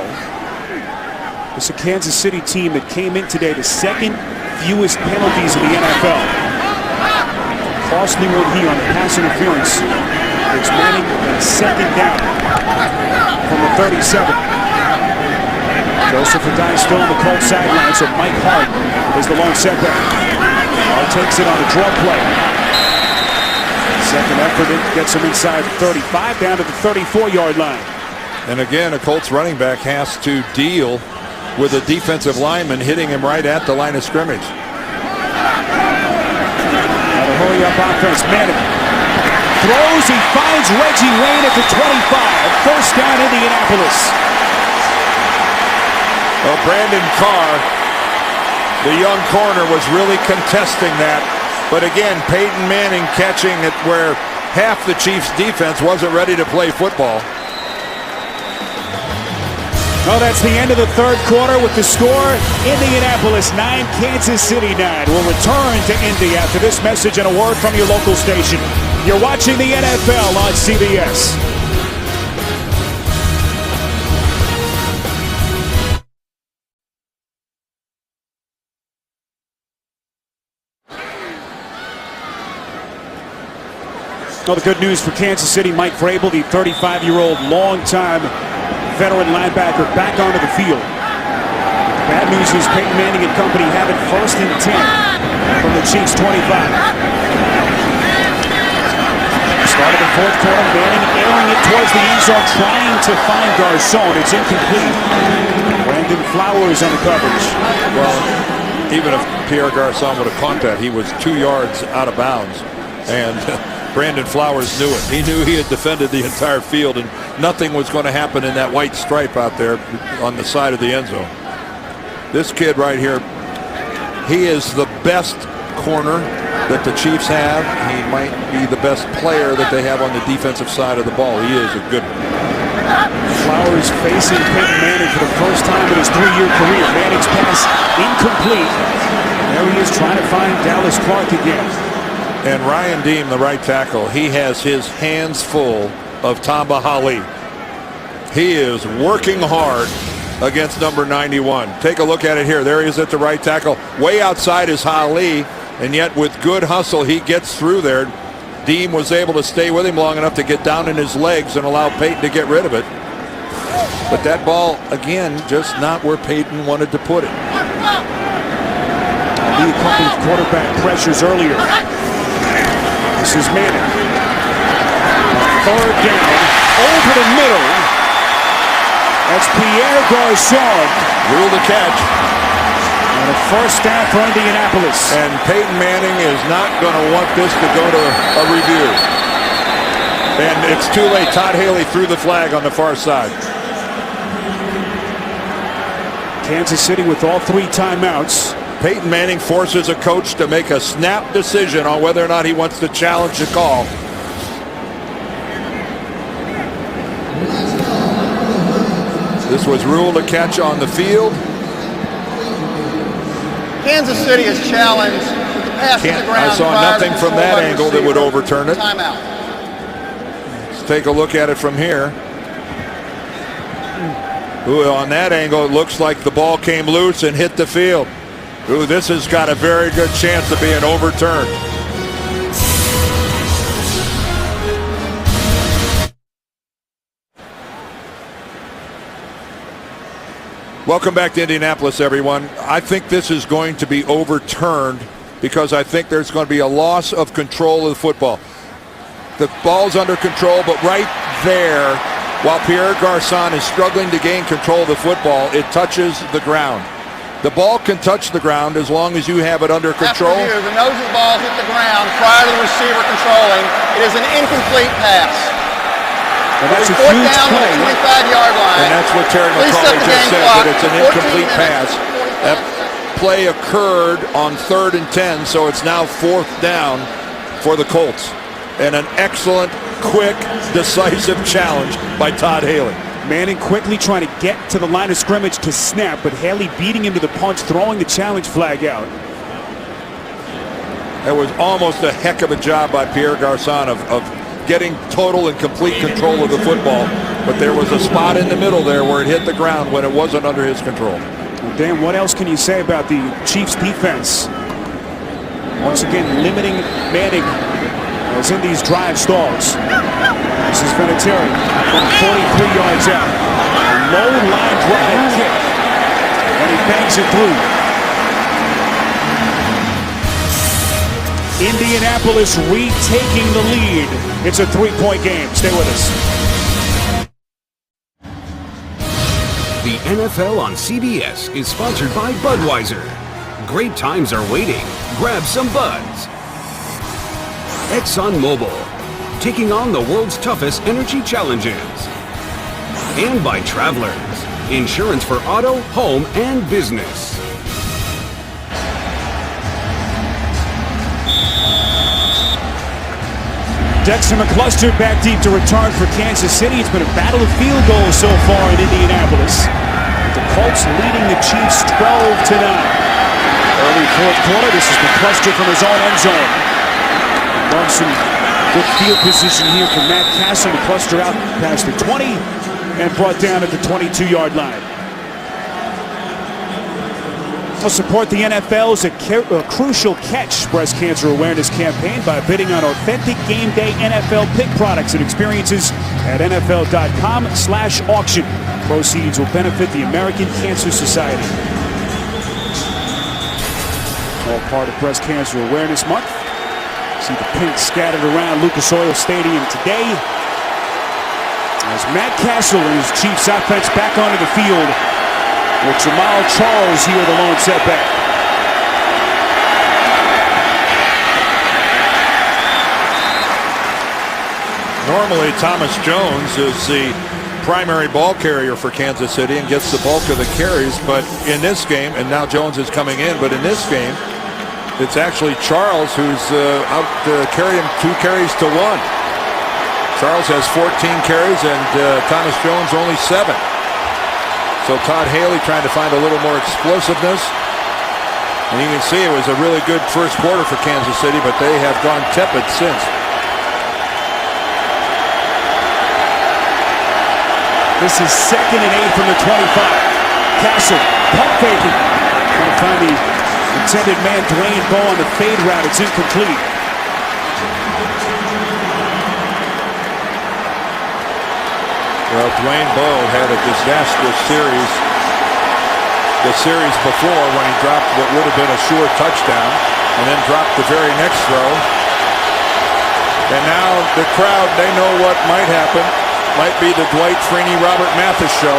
It's a Kansas City team that came in today the second fewest penalties in the NFL. Costly one here on pass interference. It's Manning second down from the 37. Joseph Adai still on the Colts sideline, so Mike Hart is the long setback. Hart takes it on a draw play. Second effort, it gets him inside the 35 down to the 34-yard line. And again, a Colts running back has to deal with a defensive lineman hitting him right at the line of scrimmage. Hurry up offense. Manning throws. He finds Reggie Wayne at the 25. First down, Indianapolis. Well, Brandon Carr, the young corner, was really contesting that. But again, Peyton Manning catching it where half the Chiefs' defense wasn't ready to play football. Well, that's the end of the third quarter with the score. Indianapolis 9, Kansas City 9. We'll return to Indy after this message and a word from your local station. You're watching the NFL on CBS. Well, the good news for Kansas City, Mike Vrabel, the 35-year-old longtime veteran linebacker, back onto the field. Bad news is Peyton Manning and company have it first and 10 from the Chiefs' 25. Start of the fourth quarter, Manning airing it towards the end zone, trying to find Garcon. It's incomplete. Brandon Flowers on the coverage. Well, even if Pierre Garcon would have caught that, he was 2 yards out of bounds. And Brandon Flowers knew it. He knew he had defended the entire field and nothing was going to happen in that white stripe out there on the side of the end zone. This kid right here, he is the best corner that the Chiefs have. He might be the best player that they have on the defensive side of the ball. He is a good one. Flowers facing Peyton Manning for the first time in his 3-year career. Manning's pass incomplete. There he is trying to find Dallas Clark again. And Ryan Deem, the right tackle, he has his hands full of Tamba Hali. He is working hard against number 91. Take a look at it here. There he is at the right tackle. Way outside is Hali, and yet with good hustle, he gets through there. Deem was able to stay with him long enough to get down in his legs and allow Peyton to get rid of it. But that ball, again, just not where Peyton wanted to put it. A couple of quarterback pressures earlier. This is Manning. Third down, over the middle. That's Pierre Garçon. Rule the catch. And a first down for Indianapolis. And Peyton Manning is not going to want this to go to a review. And it's too late. Todd Haley threw the flag on the far side. Kansas City with all 3 timeouts. Peyton Manning forces a coach to make a snap decision on whether or not he wants to challenge the call. This was ruled a catch on the field. Kansas City is challenged with the pass to the ground. I saw nothing from that angle that would overturn it. Timeout. Let's take a look at it from here. Ooh, on that angle, it looks like the ball came loose and hit the field. Ooh, this has got a very good chance of being overturned. Welcome back to Indianapolis, everyone. I think this is going to be overturned because I think there's going to be a loss of control of the football. The ball's under control, but right there, while Pierre Garçon is struggling to gain control of the football, it touches the ground. The ball can touch the ground as long as you have it under control. After the nose of the ball hit the ground prior to the receiver controlling. It is an incomplete pass. And that's a fourth huge down play. on the 25-yard line. And that's what Terry Please set McCauley the just game said, clock that it's an to 14 incomplete pass. minutes. That play occurred on 3rd and 10, so it's now 4th down for the Colts. And an excellent, quick, decisive challenge by Todd Haley. Manning quickly trying to get to the line of scrimmage to snap, but Haley beating him to the punch, throwing the challenge flag out. That was almost a heck of a job by Pierre Garçon of getting total and complete control of the football, but there was a spot in the middle there where it hit the ground when it wasn't under his control. Well, Dan, what else can you say about the Chiefs defense? Once again, limiting Manning as in these drive stalls. This is Vinatieri from 43 yards out. A low line drive kick, and he bangs it through. Indianapolis retaking the lead. It's a 3-point game. Stay with us. The NFL on CBS is sponsored by Budweiser. Great times are waiting. Grab some buds. ExxonMobil, taking on the world's toughest energy challenges. And by Travelers, insurance for auto, home, and business. Dexter McCluster back deep to return for Kansas City. It's been a battle of field goals so far in Indianapolis. The Colts leading the Chiefs 12-9. Early 4th quarter, this is McCluster from his own end zone. Run some good field position here from Matt Castle. McCluster out past the 20 and brought down at the 22-yard line. To support the NFL's a crucial catch breast cancer awareness campaign by bidding on authentic game day NFL pick products and experiences at NFL.com/auction. Proceeds will benefit the American Cancer Society. All part of Breast Cancer Awareness Month. See the pink scattered around Lucas Oil Stadium today. As Matt Castle and his Chiefs offense back onto the field. With Jamal Charles here, the lone setback. Normally, Thomas Jones is the primary ball carrier for Kansas City and gets the bulk of the carries, but in this game, and now Jones is coming in, but in this game, it's actually Charles who's out carrying 2 carries to 1. Charles has 14 carries and Thomas Jones only 7. So Todd Haley trying to find a little more explosiveness. And you can see it was a really good first quarter for Kansas City, but they have gone tepid since. This is 2nd and 8 from the 25. Castle, pump faking. Trying to find the intended man, Dwayne Bowe on the fade route. It's incomplete. Well, Dwayne Bowe had a disastrous series the series before when he dropped what would have been a sure touchdown and then dropped the very next throw. And now the crowd, they know what might happen. Might be the Dwight Freeney, Robert Mathis show.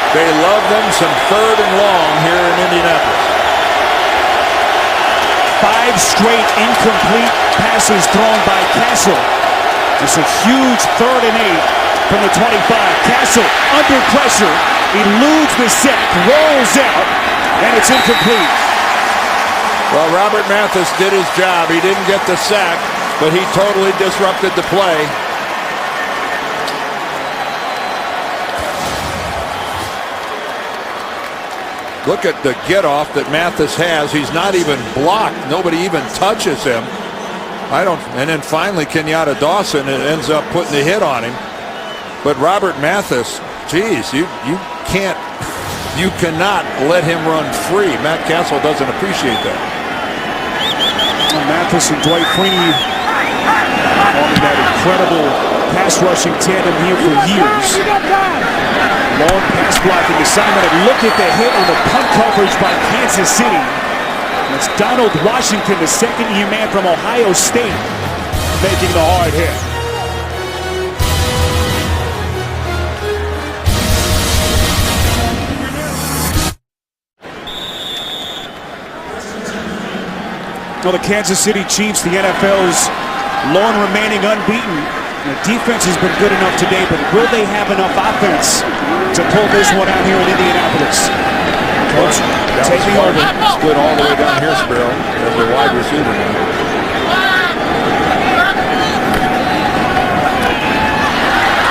They love them some 3rd and long here in Indianapolis. 5 straight incomplete passes thrown by Castle. It's a huge 3rd and 8 from the 25. Castle under pressure, eludes the sack, rolls out, and it's incomplete. Well, Robert Mathis did his job. He didn't get the sack, but he totally disrupted the play. Look at the get-off that Mathis has. He's not even blocked. Nobody even touches him. And then finally Kenyatta Dawson ends up putting the hit on him. But Robert Mathis, geez, you cannot let him run free. Matt Castle doesn't appreciate that. Mathis and Dwight Freeney forming that incredible pass rushing tandem here for years. Long pass blocking assignment, and look at the hit on the punt coverage by Kansas City. It's Donald Washington, the second-year man from Ohio State, making the hard hit. Well, the Kansas City Chiefs, the NFL's lone remaining unbeaten. The defense has been good enough today, but will they have enough offense to pull this one out here in Indianapolis? Colts taking over. Split all the way down here, Sparrow, as the wide receiver now.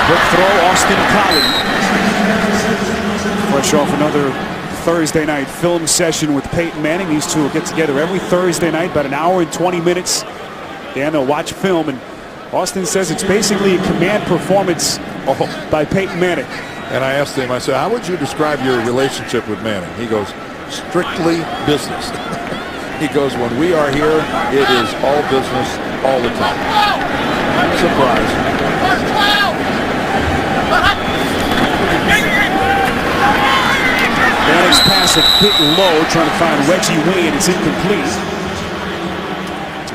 Quick throw, Austin Collie. Fresh off another Thursday night film session with Peyton Manning. These two will get together every Thursday night, about an hour and 20 minutes. Dan, they'll watch film, and Austin says it's basically a command performance by Peyton Manning. And I asked him, I said, how would you describe your relationship with Manning? He goes, strictly business. He goes, when we are here, it is all business all the time. Surprise. Manning's pass a bit low, trying to find Reggie Wayne. It's incomplete.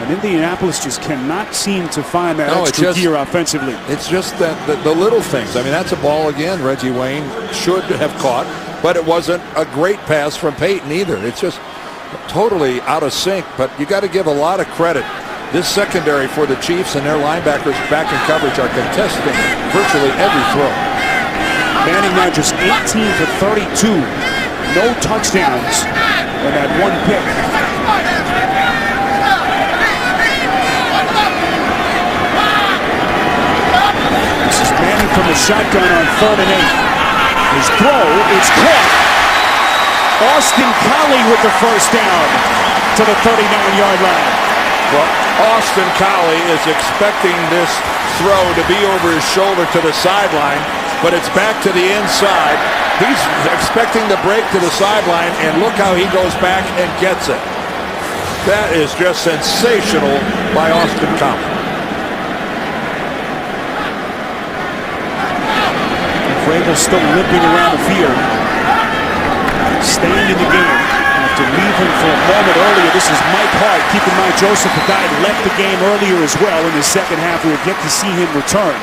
And Indianapolis just cannot seem to find that extra gear offensively. It's just that the little things. I mean, that's a ball again Reggie Wayne should have caught, but it wasn't a great pass from Peyton either. It's just totally out of sync, but you got to give a lot of credit. This secondary for the Chiefs and their linebackers back in coverage are contesting virtually every throw. Manning now just 18 for 32. No touchdowns and that one pick. Manning from the shotgun on 3rd and 8. His throw is caught. Austin Collie with the first down to the 39-yard line. Well, Austin Collie is expecting this throw to be over his shoulder to the sideline, but it's back to the inside. He's expecting the break to the sideline, and look how he goes back and gets it. That is just sensational by Austin Collie. Vrabel still limping around the field, staying in the game after leaving for a moment earlier. This is Mike Hart. Keep in mind, Joseph Padine left the game earlier as well. In the second half, we'll get to see him return.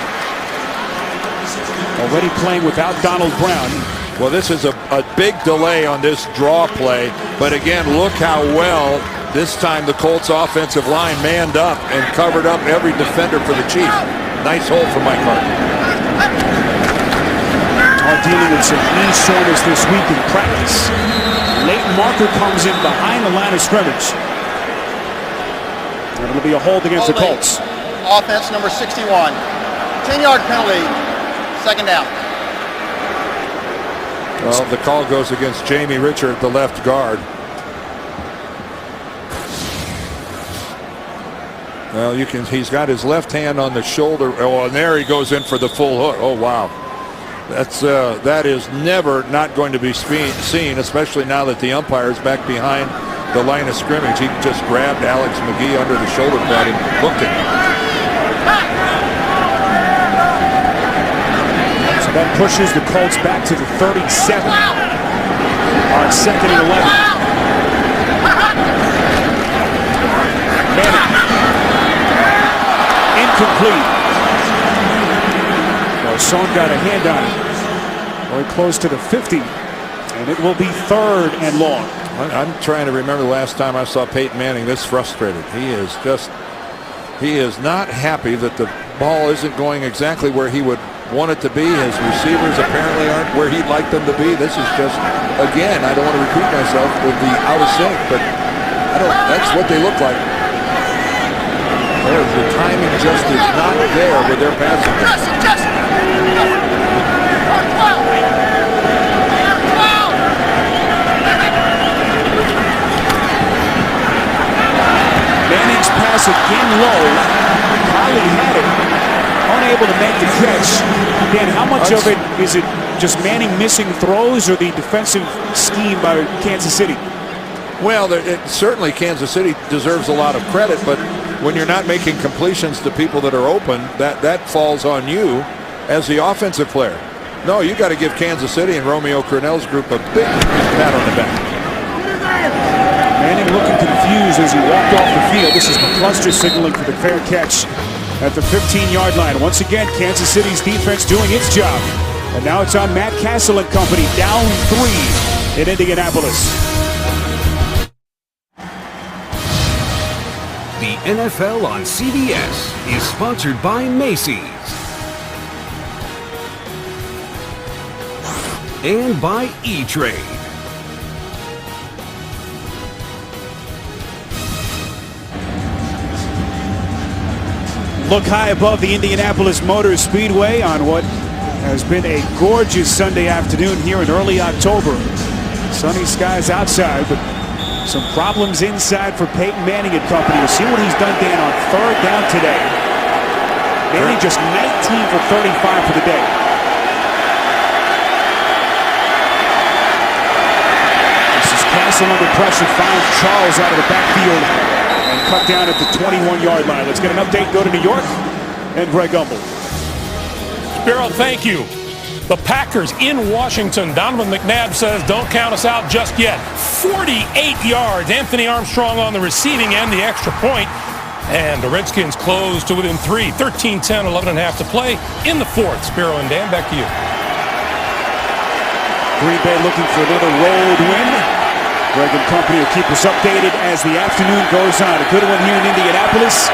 Already playing without Donald Brown. Well, this is a big delay on this draw play, but again, look how well this time the Colts offensive line manned up and covered up every defender for the Chiefs. Nice hole for Mike Hart. Dealing with some knee soreness this week in practice. Leighton Marker comes in behind the line of scrimmage. And it'll be a hold against the Colts. Offense number 61. 10-yard penalty, second down. Well, the call goes against Jamie Richard, the left guard. Well, he's got his left hand on the shoulder. Oh, and there he goes in for the full hook. Oh, wow. That is never not going to be seen, especially now that the umpire is back behind the line of scrimmage. He just grabbed Alex McGee under the shoulder pad and hooked him. So that pushes the Colts back to the 37 on 2nd and 11. Manning. Incomplete. Son got a hand on it. Very close to the 50. And it will be 3rd and long. I'm trying to remember the last time I saw Peyton Manning this frustrated. He is not happy that the ball isn't going exactly where he would want it to be. His receivers apparently aren't where he'd like them to be. This is just, again, I don't want to repeat myself with the out of sync, but that's what they look like. The timing just is not there with their passing. Manning's pass again low. Kylie had it. Unable to make the catch. Dan, how much of it is it just Manning missing throws or the defensive scheme by Kansas City? Well, certainly Kansas City deserves a lot of credit, but when you're not making completions to people that are open, that falls on you as the offensive player. No, you got to give Kansas City and Romeo Crennel's group a big pat on the back. Manning looking confused as he walked off the field. This is McCluster signaling for the fair catch at the 15-yard line. Once again, Kansas City's defense doing its job. And now it's on Matt Castle and company, down 3 in Indianapolis. The NFL on CBS is sponsored by Macy's and by E-Trade. Look high above the Indianapolis Motor Speedway on what has been a gorgeous Sunday afternoon here in early October. Sunny skies outside, but some problems inside for Peyton Manning and company. We'll see what he's done, Dan, on 3rd down today. Manning just 19 for 35 for the day. This is Castle under pressure, finds Charles out of the backfield and cut down at the 21-yard line. Let's get an update. Go to New York and Greg Gumbel. Spiro, thank you. The Packers in Washington. Donovan McNabb says, don't count us out just yet. 48 yards. Anthony Armstrong on the receiving end, the extra point. And the Redskins close to within 3. 13-10, 11 and a half to play in the 4th. Spiro and Dan, back to you. Green Bay looking for another road win. Greg and company will keep us updated as the afternoon goes on. A good one here in Indianapolis.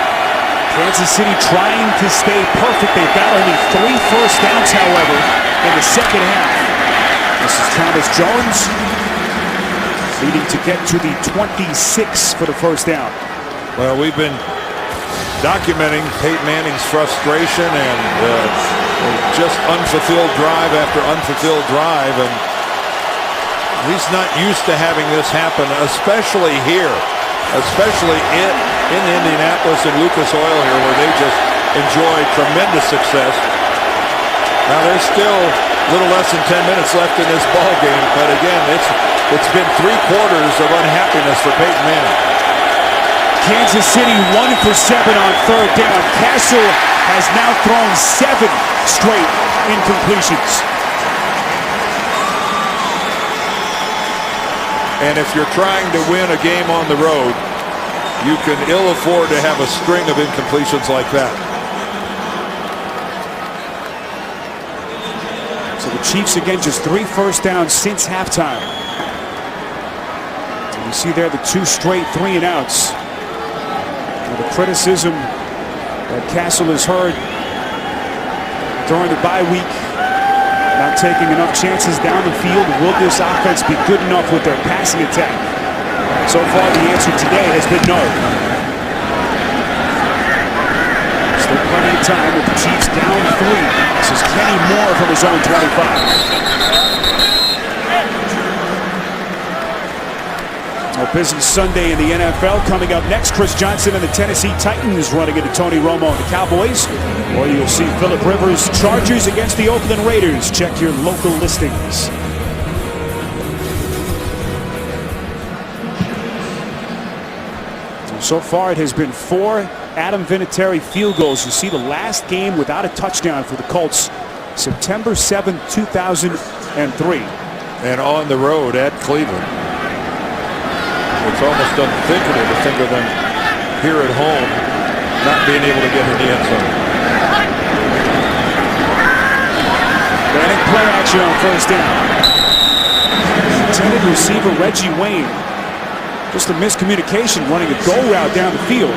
Kansas City trying to stay perfect. They've got only 3 first downs, however, in the second half. This is Thomas Jones needing to get to the 26 for the first down. Well, we've been documenting Peyton Manning's frustration and just unfulfilled drive after unfulfilled drive, and he's not used to having this happen, especially here, especially in Indianapolis and Lucas Oil here, where they just enjoy tremendous success. Now there's still a little less than 10 minutes left in this ball game, but again, it's been 3 quarters of unhappiness for Peyton Manning. Kansas City 1 for 7 on 3rd down. Castle has now thrown 7 straight incompletions. And if you're trying to win a game on the road, you can ill afford to have a string of incompletions like that. So the Chiefs again just 3 first downs since halftime. And you see there the 2 straight 3 and outs. And the criticism that Castle has heard during the bye week, not taking enough chances down the field. Will this offense be good enough with their passing attack? So far, the answer today has been no. Still plenty of time with the Chiefs down 3. This is Kenny Moore from his own 25. A busy Sunday in the NFL. Coming up next, Chris Johnson and the Tennessee Titans running into Tony Romo and the Cowboys. Or you'll see Phillip Rivers Chargers against the Oakland Raiders. Check your local listings. So far, it has been 4 Adam Vinatieri field goals. You see the last game without a touchdown for the Colts, September 7, 2003. And on the road at Cleveland. It's almost unthinkable to think of them here at home not being able to get in the end zone. Manning play action on first down. Intended receiver Reggie Wayne. Just a miscommunication running a go route down the field.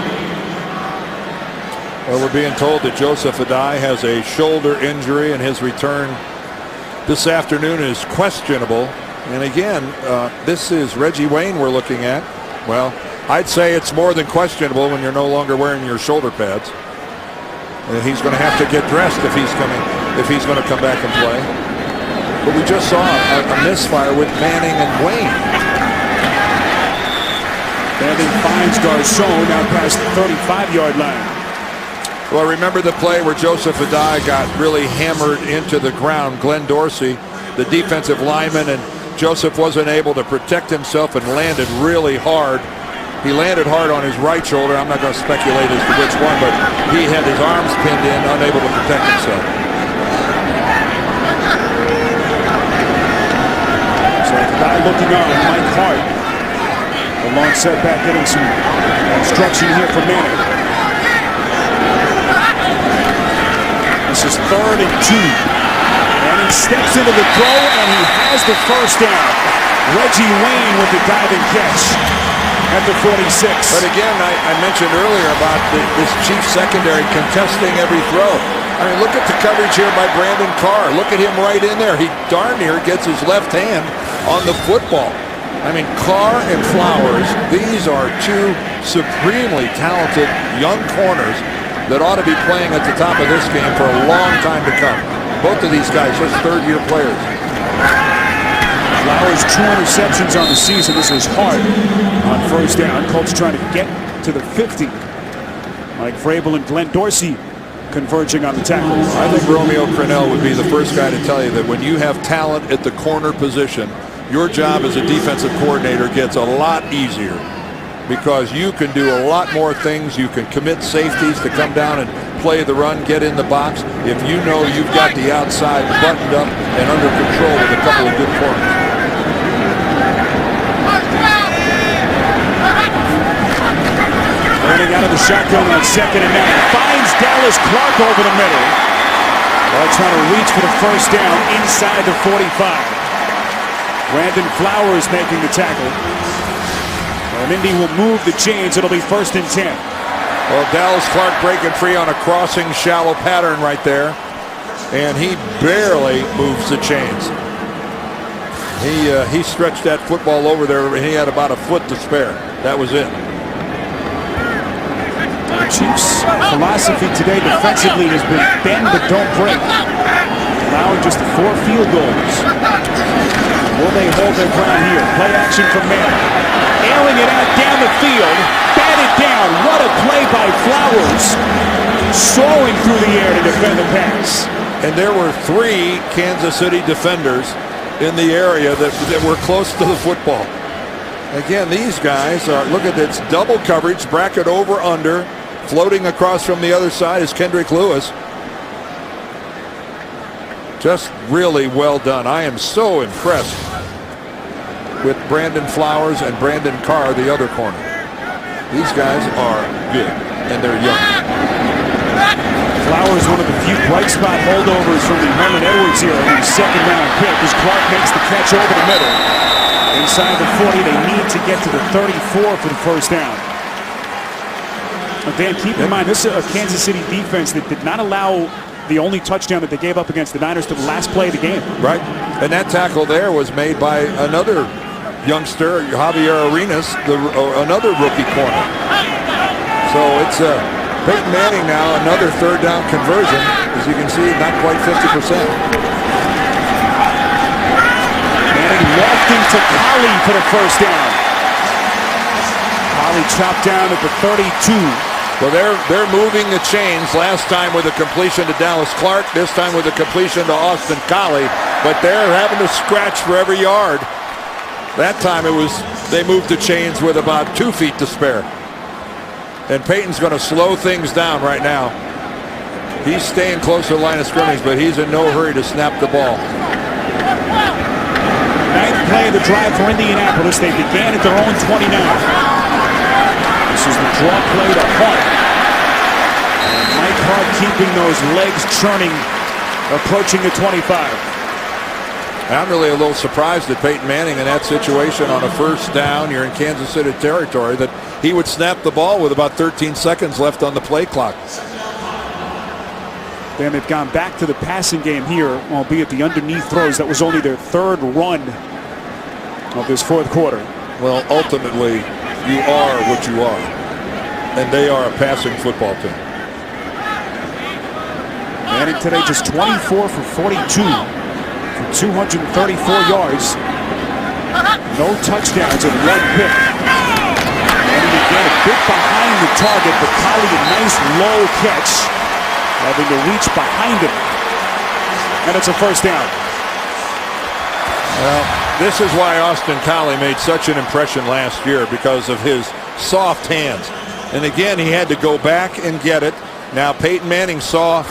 Well, we're being told that Joseph Adai has a shoulder injury and his return this afternoon is questionable. And again, this is Reggie Wayne we're looking at. Well, I'd say it's more than questionable when you're no longer wearing your shoulder pads. And he's going to have to get dressed if he's going to come back and play. But we just saw a misfire with Manning and Wayne. Manning finds Garcon now past the 35-yard line. Well, remember the play where Joseph Adai got really hammered into the ground. Glenn Dorsey, the defensive lineman, and Joseph wasn't able to protect himself and landed really hard. He landed hard on his right shoulder. I'm not going to speculate as to which one, but he had his arms pinned in, unable to protect himself. So the guy looking on, Mike Hart. A long setback, getting some instruction here from Manning. This is 3rd and 2. And he steps into the throw, and he has the first down. Reggie Wayne with the diving catch at the 46. But again, I mentioned earlier about this Chiefs secondary contesting every throw. I mean, look at the coverage here by Brandon Carr. Look at him right in there. He darn near gets his left hand on the football. I mean, Carr and Flowers, these are two supremely talented young corners that ought to be playing at the top of this game for a long time to come. Both of these guys just third-year players. Flowers 2 interceptions on the season. This is hard on first down. Colts trying to get to the 50. Mike Vrabel and Glenn Dorsey converging on the tackle. I think Romeo Crennel would be the first guy to tell you that when you have talent at the corner position, your job as a defensive coordinator gets a lot easier because you can do a lot more things. You can commit safeties to come down and play the run, get in the box, if you know you've got the outside buttoned up and under control with a couple of good corners. Running out of the shotgun on 2nd and 9. Finds Dallas Clark over the middle. While trying to reach for the first down inside the 45. Brandon Flowers making the tackle. And Indy will move the chains. It'll be 1st and 10. Well, Dallas Clark breaking free on a crossing shallow pattern right there. And he barely moves the chains. He stretched that football over there, and he had about a foot to spare. That was it. The Chiefs' philosophy today defensively has been bend but don't break. Allowing just 4 field goals. Will they hold their ground here? Play action from Manning. Ailing it out down the field. Batted down. What a play by Flowers. Soaring through the air to defend the pass. And there were 3 Kansas City defenders in the area that were close to the football. Again, these guys are, look at this double coverage, bracket over, under. Floating across from the other side is Kendrick Lewis. Just really well done. I am so impressed with Brandon Flowers and Brandon Carr, the other corner. These guys are good, and they're young. Flowers, one of the few bright spot holdovers from the Herman Edwards era, the 2nd-round pick, as Clark makes the catch over the middle. Inside the 40, they need to get to the 34 for the first down. Dan, keep in mind, this is a Kansas City defense that did not allow the only touchdown that they gave up against the Niners to the last play of the game. Right. And that tackle there was made by another youngster, Javier Arenas, another rookie corner. So it's Peyton Manning now, another 3rd down conversion. As you can see, not quite 50%. Manning lofting to Colley for the first down. Colley chopped down at the 32. Well, they're moving the chains. Last time with a completion to Dallas Clark, this time with a completion to Austin Colley, but they're having to scratch for every yard. That time they moved the chains with about 2 feet to spare. And Peyton's going to slow things down right now. He's staying close to the line of scrimmage, but he's in no hurry to snap the ball. 9th play of the drive for Indianapolis. They began at their own 29. This is the draw play to Hart. And Mike Hart keeping those legs churning, approaching the 25. I'm really a little surprised that Peyton Manning in that situation on a first down, you're in Kansas City territory, that he would snap the ball with about 13 seconds left on the play clock. And they've gone back to the passing game here, albeit the underneath throws. That was only their third run of this fourth quarter. Well, ultimately, you are what you are, and they are a passing football team. Manning today just 24 for 42 for 234 yards. No touchdowns and one pick. Manning again a bit behind the target, but Collie a nice low catch, having to reach behind him. And it's a first down. Well, this is why Austin Collie made such an impression last year, because of his soft hands. And again, he had to go back and get it. Now Peyton Manning saw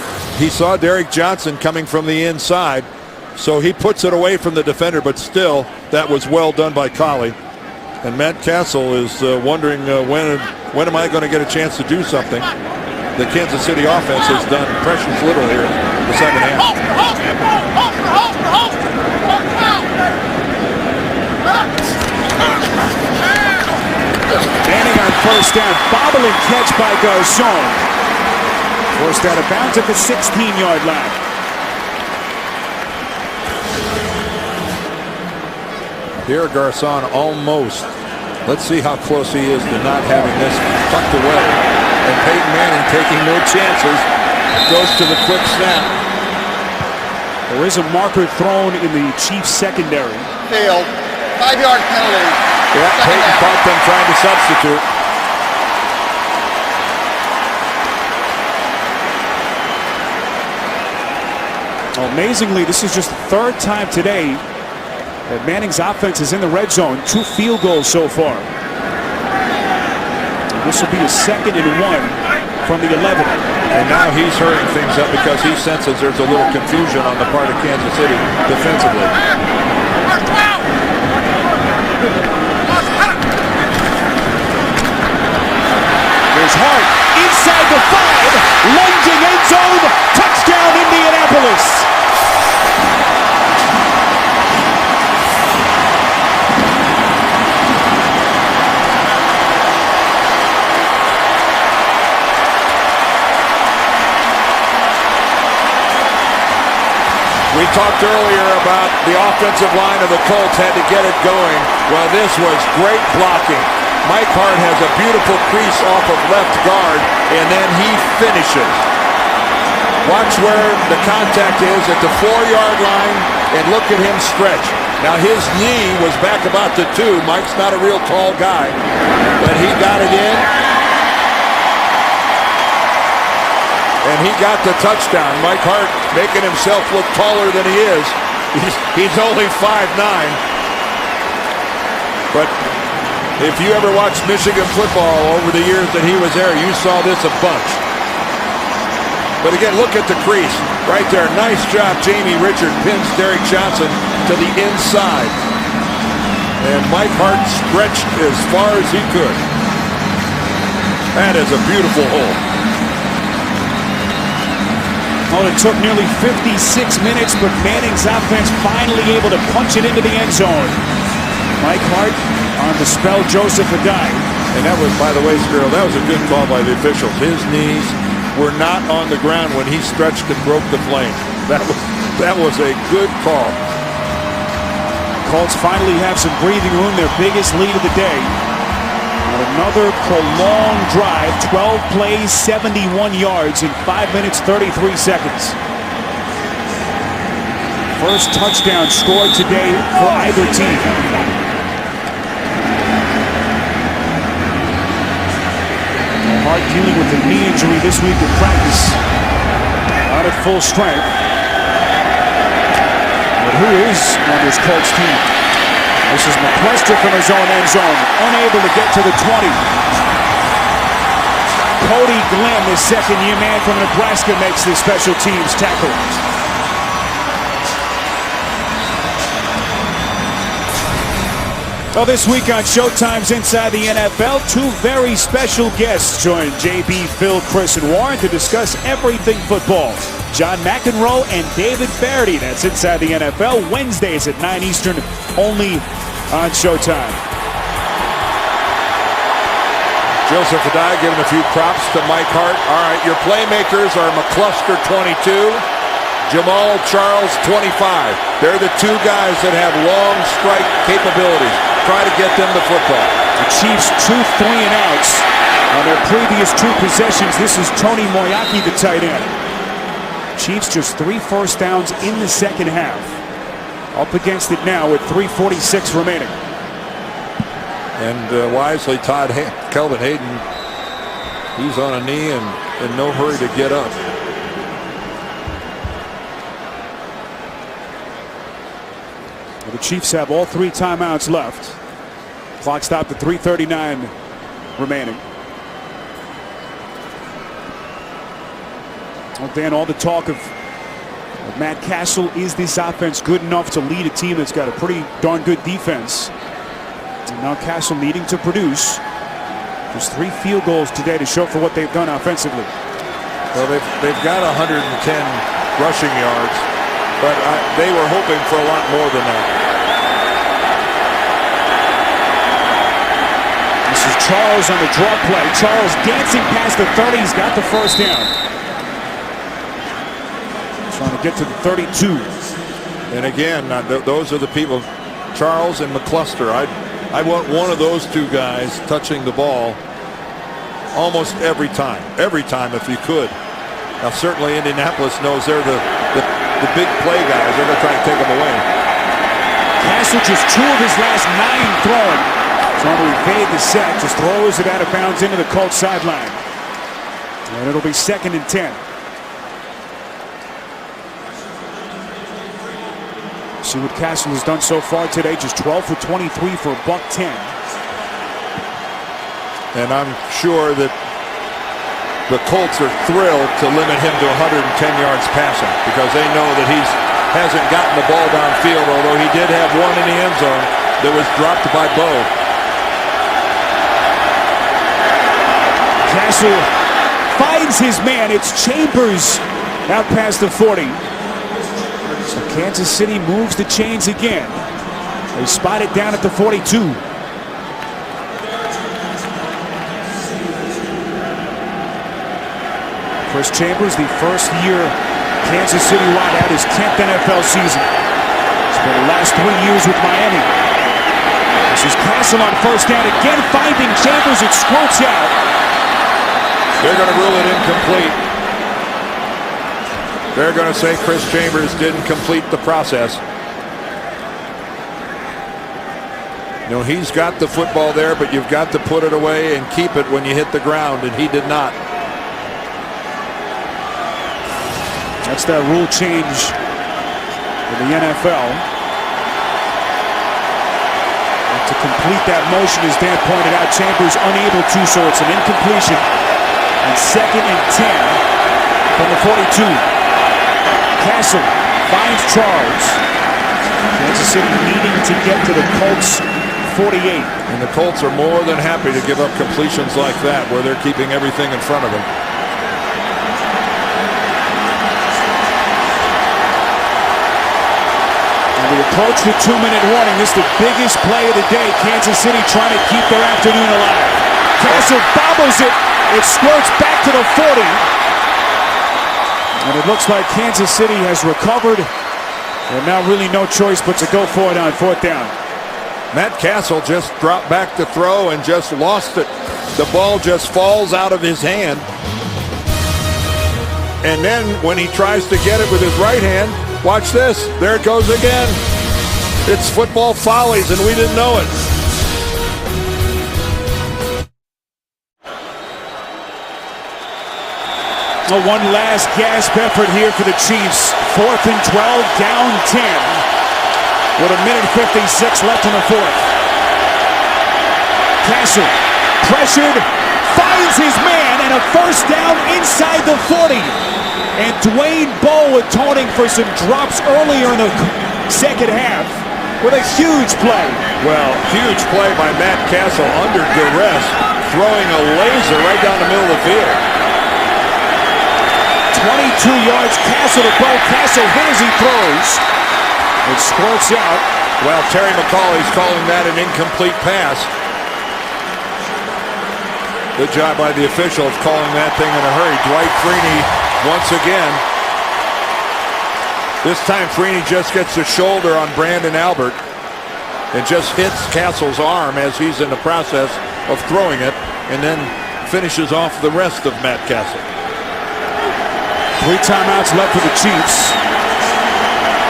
Derek Johnson coming from the inside, so he puts it away from the defender, but still, that was well done by Collie. And Matt Castle is wondering when am I going to get a chance to do something. The Kansas City offense has done precious little here in the second half. Manning on first down, bobbling catch by Garcon. Forced out of bounds at the 16-yard line. Here Garcon almost. Let's see how close he is to not having this tucked away. And Peyton Manning taking no chances. Goes to the quick snap. There is a marker thrown in the Chiefs secondary. Field, 5-yard penalty. Yeah, Peyton caught them trying to substitute. Amazingly, this is just the third time today that Manning's offense is in the red zone. 2 field goals so far. And this will be a 2nd and 1 from the 11. And now he's hurrying things up because he senses there's a little confusion on the part of Kansas City defensively. There's Hart inside the 5, lunging end zone, touchdown Indianapolis. We talked earlier about the offensive line of the Colts had to get it going. Well, this was great blocking. Mike Hart has a beautiful crease off of left guard, and then he finishes. Watch where the contact is at the 4-yard line, and look at him stretch. Now his knee was back about the 2. Mike's not a real tall guy, but he got it in. And he got the touchdown. Mike Hart making himself look taller than he is. He's only 5'9". But if you ever watched Michigan football over the years that he was there, you saw this a bunch. But again, look at the crease right there. Nice job. Jamie Richard pins Derek Johnson to the inside. And Mike Hart stretched as far as he could. That is a beautiful hole. Well, it took nearly 56 minutes, but Manning's offense finally able to punch it into the end zone. Mike Hart on the spell, Joseph Adai. And that was, by the way, Spiro, that was a good call by the officials. His knees were not on the ground when he stretched and broke the flame. That was a good call. Colts finally have some breathing room, their biggest lead of the day. Another prolonged drive, 12 plays, 71 yards in 5 minutes, 33 seconds. First touchdown scored today for either team. Hart dealing with a knee injury this week in practice. Not at full strength. But who is on this Colts team? This is McCluster from his own end zone, unable to get to the 20. Cody Glenn, the second-year man from Nebraska, makes the special teams tackle. Well, this week on Showtime's Inside the NFL, two very special guests join JB, Phil, Chris, and Warren to discuss everything football. John McEnroe and David Faraday. That's Inside the NFL, Wednesdays at 9 Eastern, only on Showtime. Joseph Adai giving a few props to Mike Hart. All right, your playmakers are McCluster, 22. Jamal Charles, 25. They're the two guys that have long strike capabilities. Try to get them the football. The Chiefs 2 3-and-outs on their previous two possessions. This is Tony Moyaki, the tight end. Chiefs just 3 first downs in the second half. Up against it now with 3:46 remaining. And wisely, Kelvin Hayden, he's on a knee and in no hurry to get up. The Chiefs have all 3 timeouts left. Clock stopped at 3:39 remaining. Well, Dan, all the talk of Matt Castle, is this offense good enough to lead a team that's got a pretty darn good defense? And now Castle needing to produce. Just 3 field goals today to show for what they've done offensively. Well, they've got 110 rushing yards, but they were hoping for a lot more than that. This is Charles on the draw play. Charles dancing past the 30. He's got the first down. Trying to get to the 32. And again, those are the people, Charles and McCluster. I want one of those two guys touching the ball almost every time if you could. Now certainly Indianapolis knows they're the big play guys. They're going to try and take them away. Castle just 2 of his last 9 throwing. Trying to evade the sack, just throws it out of bounds into the Colts sideline. And it'll be 2nd and 10. See what Castle has done so far today. Just 12 for 23 for $110. And I'm sure that the Colts are thrilled to limit him to 110 yards passing because they know that he hasn't gotten the ball downfield, although he did have one in the end zone that was dropped by Bo. Castle finds his man. It's Chambers out past the 40. So Kansas City moves the chains again. They spot it down at the 42. Chris Chambers, the first-year Kansas City wideout, his 10th NFL season. Spent the last 3 years with Miami. This is Castle on first down again, finding Chambers. It squirts out. They're going to rule it incomplete. They're going to say Chris Chambers didn't complete the process. You know, he's got the football there, but you've got to put it away and keep it when you hit the ground, and he did not. That's that rule change in the NFL. And to complete that motion, as Dan pointed out, Chambers unable to, so it's an incompletion. And 2nd and 10 from the 42. Castle finds Charles. Kansas City needing to get to the Colts 48. And the Colts are more than happy to give up completions like that where they're keeping everything in front of them. And we approach the 2-minute warning. This is the biggest play of the day. Kansas City trying to keep their afternoon alive. Castle bobbles it. It squirts back to the 40. And it looks like Kansas City has recovered. And now really no choice but to go for it on 4th down. Matt Castle just dropped back to throw and just lost it. The ball just falls out of his hand. And then when he tries to get it with his right hand, watch this. There it goes again. It's football follies, and we didn't know it. Well, one last gasp effort here for the Chiefs. 4th and 12, down 10. With 1:56 left in the 4th. Castle, pressured, finds his man, and a first down inside the 40. And Dwayne Bowe atoning for some drops earlier in the second half. with a huge play. Well, huge play by Matt Castle under duress, throwing a laser right down the middle of the field. 22 yards, Castle to go. Castle hit as he throws. It squirts out. Well, Terry McCauley's calling that an incomplete pass. Good job by the official of calling that thing in a hurry. Dwight Freeney once again. This time Freeney just gets the shoulder on Brandon Albert and just hits Castle's arm as he's in the process of throwing it, and then finishes off the rest of Matt Castle. 3 timeouts left for the Chiefs.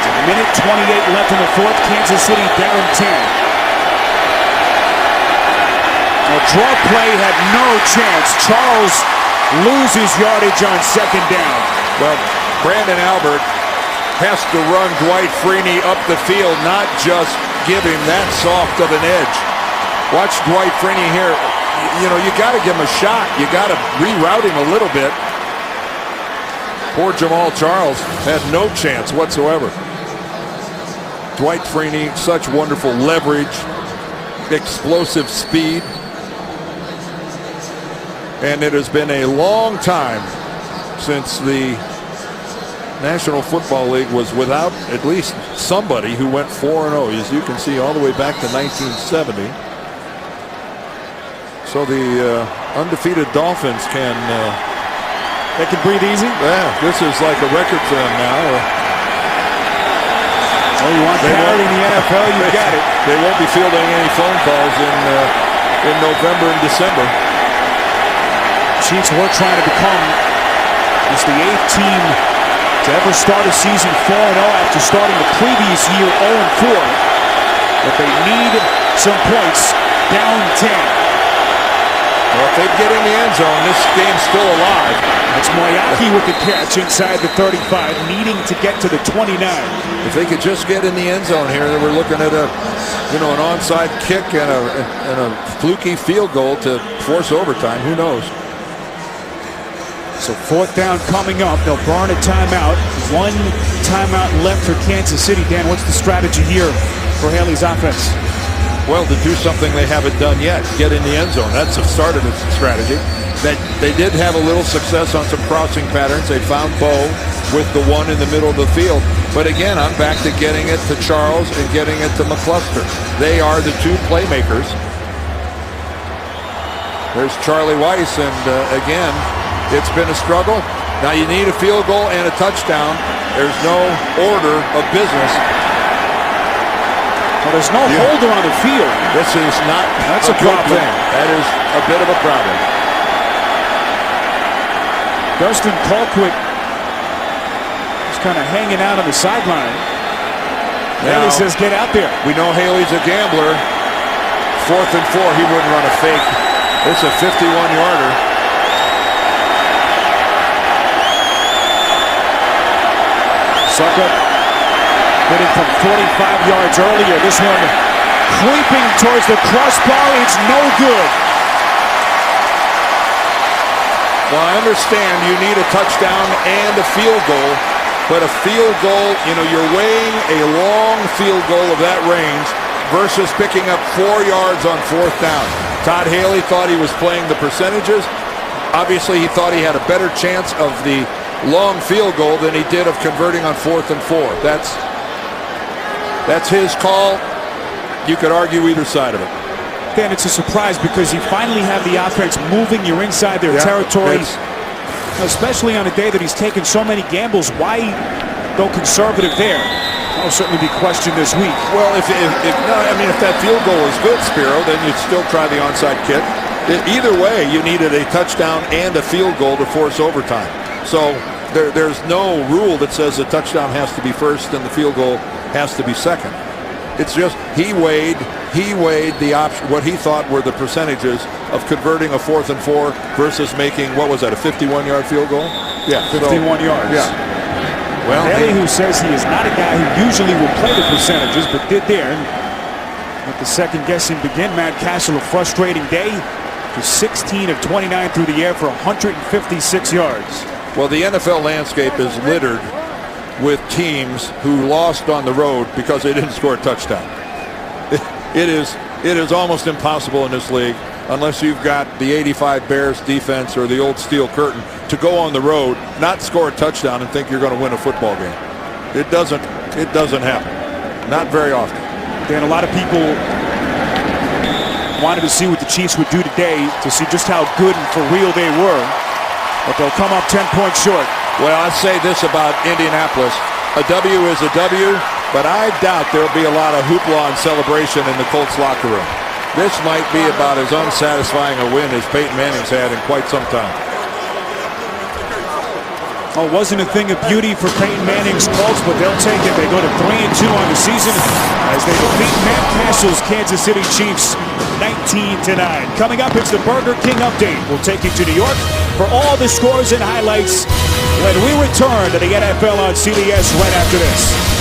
A minute 28 left in the fourth. Kansas City down 10. A draw play had no chance. Charles loses yardage on second down. Well, Brandon Albert has to run Dwight Freeney up the field, not just give him that soft of an edge. Watch Dwight Freeney here. You know, you got to give him a shot. You got to reroute him a little bit. Poor Jamal Charles had no chance whatsoever. Dwight Freeney, such wonderful leverage, explosive speed. And it has been a long time since the National Football League was without at least somebody who went 4-0, as you can see, all the way back to 1970. So the undefeated Dolphins can... they can breathe easy? Yeah, this is like a record for them now. Oh, you want parity in the NFL, you got it. They won't be fielding any phone calls in November and December. Chiefs were trying to become just the 8th team to ever start a season 4-0 after starting the previous year 0-4. But they need some points, down 10. Well, if they get in the end zone, this game's still alive. That's Moyaki with the catch inside the 35, needing to get to the 29. If they could just get in the end zone here, then we're looking at an onside kick and a fluky field goal to force overtime. Who knows? So 4th down coming up. They'll burn a timeout. 1 timeout left for Kansas City. Dan, what's the strategy here for Haley's offense? Well, to do something they haven't done yet, get in the end zone. That's the start of the strategy. They did have a little success on some crossing patterns. They found Bo with the one in the middle of the field. But again, I'm back to getting it to Charles and getting it to McCluster. They are the 2 playmakers. There's Charlie Weiss, and again, it's been a struggle. Now you need a field goal and a touchdown. There's no order of business. Well, there's no holder on the field. This is not That's a a good problem. thing. That is a bit of a problem. Dustin Colquitt is kind of hanging out on the sideline. Haley says, get out there. We know Haley's a gambler. 4th and 4, he wouldn't run a fake. It's a 51-yarder. Sucker hitting from 45 yards earlier. This one creeping towards the crossbar. It's no good. Well, I understand you need a touchdown and a field goal, but a field goal, you're weighing a long field goal of that range versus picking up 4 yards on 4th down. Todd Haley thought he was playing the percentages. Obviously, he thought he had a better chance of the long field goal than he did of converting on 4th and 4. That's his call. You could argue either side of it. Dan, it's a surprise because you finally have the offense moving. You're inside their territory, especially on a day that he's taken so many gambles. Why go conservative there? That'll certainly be questioned this week. Well, if that field goal is good, Spiro, then you'd still try the onside kick. Either way, you needed a touchdown and a field goal to force overtime. So there's no rule that says the touchdown has to be first and the field goal has to be second. It's just he weighed the option, what he thought were the percentages of converting a 4th and 4 versus making, what was that, a 51-yard field goal? Yeah, 51 yards. Yeah. Well, Haley, who says he is not a guy who usually will play the percentages, but did there. And let the second guessing begin. Matt Castle, a frustrating day. Just 16 of 29 through the air for 156 yards. Well, the NFL landscape is littered with teams who lost on the road because they didn't score a touchdown. It is almost impossible in this league, unless you've got the 85 Bears defense or the old steel curtain, to go on the road, not score a touchdown, and think you're going to win a football game. It doesn't happen. Not very often. And a lot of people wanted to see what the Chiefs would do today, to see just how good and for real they were. But they'll come up 10 points short. Well, I'd say this about Indianapolis. A W is a W, but I doubt there'll be a lot of hoopla and celebration in the Colts locker room. This might be about as unsatisfying a win as Peyton Manning's had in quite some time. Oh, it wasn't a thing of beauty for Peyton Manning's Colts, but they'll take it. They go to 3-2 on the season as they defeat Matt Castle's Kansas City Chiefs 19-9. Coming up, it's the Burger King update. We'll take you to New York for all the scores and highlights when we return to the NFL on CBS right after this.